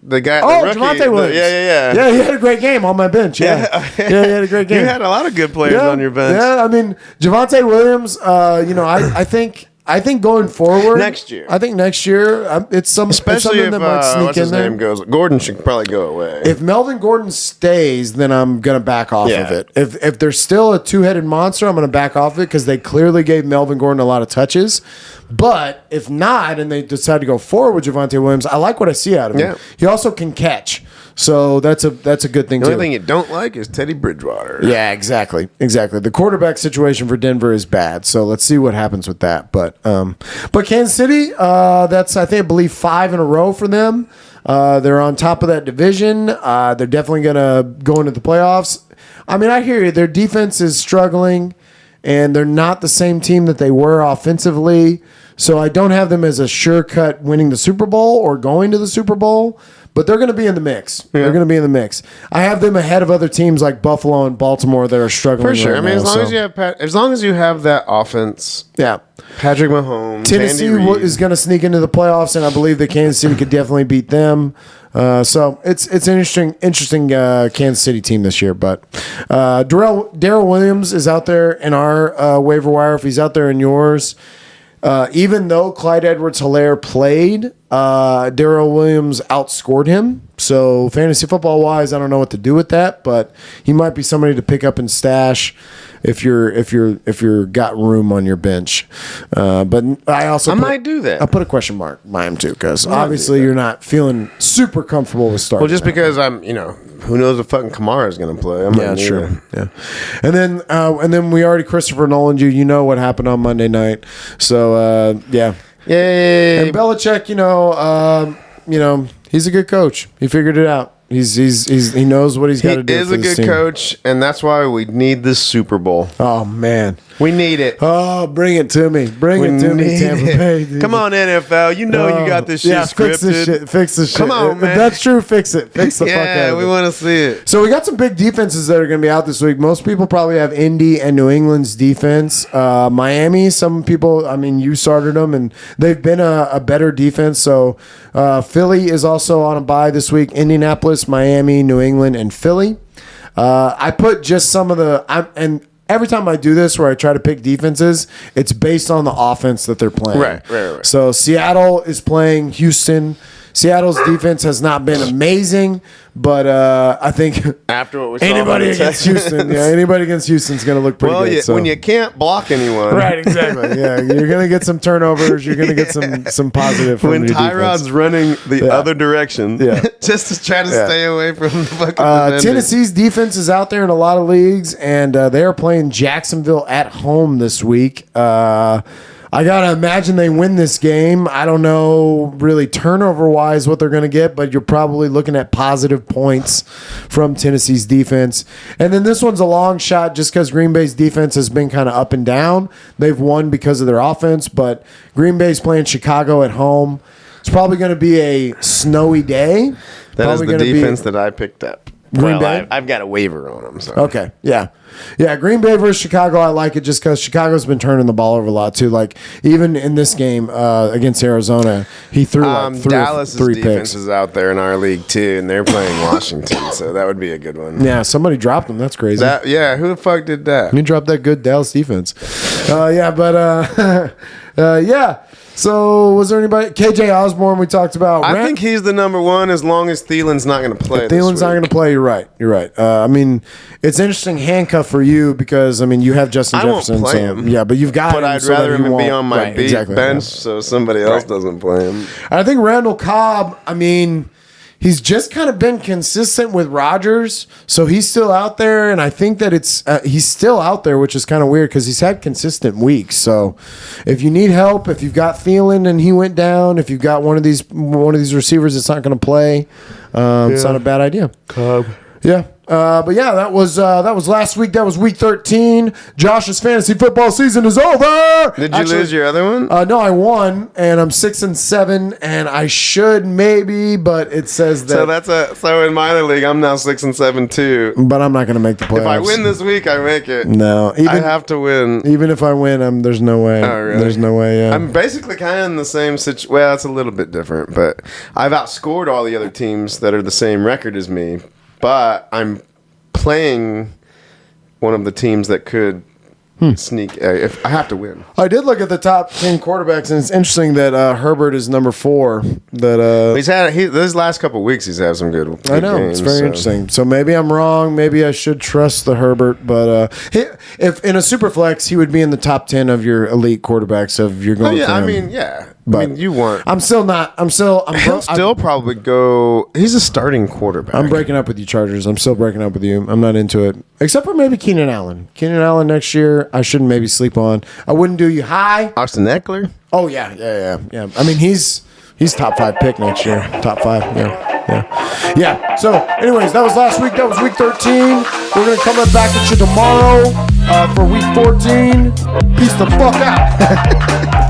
B: The guy.
A: Javonte Williams. Yeah, he had a great game on my bench. Yeah, he had a great game.
B: You had a lot of good players on your bench.
A: Yeah, I mean, Javonte Williams, I think going forward
B: next year,
A: it's something that might sneak in there.
B: Name goes. Gordon should probably go away.
A: If Melvin Gordon stays, then I'm gonna back off of it. If there's still a two-headed monster, I'm gonna back off of it because they clearly gave Melvin Gordon a lot of touches. But if not, and they decide to go forward with Javonte Williams, I like what I see out of him. He also can catch. So that's a good thing, too.
B: The only thing you don't like is Teddy Bridgewater.
A: Yeah, exactly. The quarterback situation for Denver is bad, so let's see what happens with that. But Kansas City, that's, I believe 5 in a row for them. They're on top of that division. They're definitely going to go into the playoffs. I mean, I hear you. Their defense is struggling, and they're not the same team that they were offensively. So I don't have them as a sure cut winning the Super Bowl or going to the Super Bowl. But they're going to be in the mix. Yeah. They're going to be in the mix. I have them ahead of other teams like Buffalo and Baltimore that are struggling.
B: For sure.
A: Right
B: as long as you have that offense.
A: Yeah.
B: Patrick Mahomes.
A: Tennessee is going to sneak into the playoffs, and I believe that Kansas City could definitely beat them. So it's an interesting Kansas City team this year. But Daryl Williams is out there in our waiver wire. If he's out there in yours. Even though Clyde Edwards-Helaire played, Daryl Williams outscored him. So fantasy football wise, I don't know what to do with that, but he might be somebody to pick up and stash if you're got room on your bench. But I
B: might do that.
A: I put a question mark by him too, because obviously you're not feeling super comfortable with starting.
B: Well, just because I'm, who knows if fucking Kamara is going to play?
A: Yeah, sure. Yeah, and then we already Christopher Nolan. You know what happened on Monday night, so yeah.
B: Yay!
A: And Belichick, he's a good coach. He figured it out. He knows what he's got to do.
B: He is a good coach, and that's why we need this Super Bowl.
A: Oh man,
B: we need it.
A: Oh, bring it to me. Bring it to me, Tampa Bay. Dude.
B: Come on, NFL. You got this shit scripted.
A: Fix this shit.
B: Come on, man.
A: If that's true, fix it. Fix the fuck out of it.
B: Yeah, we want to see it.
A: So we got some big defenses that are going to be out this week. Most people probably have Indy and New England's defense. Miami, some people, you started them, and they've been a better defense. So Philly is also on a bye this week. Indianapolis, Miami, New England, and Philly. I put just some of and every time I do this where I try to pick defenses, it's based on the offense that they're playing.
B: Right.
A: So Seattle is playing Houston. Seattle's defense has not been amazing, but I think
B: after what we saw
A: anybody against Houston, anybody against Houston's going to look pretty good.
B: Well, when you can't block anyone.
A: Right, exactly. Yeah, you're going to get some turnovers. You're going to get some positive from
B: when Tyrod's running the other direction, just to try to stay away from the fucking
A: Tennessee's defense is out there in a lot of leagues, and they are playing Jacksonville at home this week. I gotta imagine they win this game. I don't know really turnover-wise what they're going to get, but you're probably looking at positive points from Tennessee's defense. And then this one's a long shot just because Green Bay's defense has been kind of up and down. They've won because of their offense, but Green Bay's playing Chicago at home. It's probably going to be a snowy day.
B: That is the defense that I picked up.
A: Green Bay?
B: I've got a waiver on them. So.
A: Okay, yeah. Yeah, Green Bay versus Chicago, I like it just because Chicago's been turning the ball over a lot, too. Like, even in this game against Arizona, he threw three
B: defense
A: picks.
B: is out there in our league, too, and they're playing Washington, so that would be a good one.
A: Yeah, somebody dropped them. That's crazy.
B: Who the fuck did that?
A: He dropped that good Dallas defense. Yeah. So, was there anybody? KJ Osborne, we talked about.
B: I think he's the number one as long as Thielen's not going to play.
A: If Thielen's not going to play, you're right. I mean, it's interesting handcuff for you because, I mean, you have Justin Jefferson.
B: I won't play him.
A: Yeah, but you've got him.
B: But I'd rather him be on my bench so somebody else doesn't play him.
A: I think Randall Cobb, I mean, he's just kind of been consistent with Rodgers, so he's still out there, and I think that he's still out there, which is kind of weird because he's had consistent weeks. So, if you need help, if you've got Thielen and he went down, if you've got one of these receivers that's not going to play, it's not a bad idea.
B: Cobb.
A: Yeah. But yeah, that was last week. That was week 13. Josh's fantasy football season is over.
B: Did you lose your other one?
A: No, I won, and I'm 6-7, and I should maybe, but it says that.
B: So in my other league, I'm now 6-7 too.
A: But I'm not going to make the playoffs.
B: If I win this week, I make it.
A: No,
B: I have to win.
A: Even if I win, there's no way.
B: Oh, really?
A: There's no way. Yeah.
B: I'm basically kind of in the same situation. Well, it's a little bit different, but I've outscored all the other teams that are the same record as me. But I'm playing one of the teams that could sneak. If I have to win,
A: I did look at the top 10 quarterbacks, and it's interesting that Herbert is number 4. That
B: he's had these last couple of weeks. He's had some good.
A: I know
B: games,
A: it's very interesting. So maybe I'm wrong. Maybe I should trust the Herbert. But if in a super flex, he would be in the top 10 of your elite quarterbacks. Of your going.
B: I mean, yeah. But I mean, you want.
A: I'm still not. He'll
B: still probably go. He's a starting quarterback.
A: I'm breaking up with you, Chargers. I'm still breaking up with you. I'm not into it. Except for maybe Keenan Allen. Keenan Allen next year, I shouldn't maybe sleep on. I wouldn't do you high.
B: Austin Eckler?
A: Oh, yeah. I mean, he's top 5 pick next year. Top 5, yeah. So, anyways, that was last week. That was week 13. We're going to come back at you tomorrow for week 14. Peace the fuck out.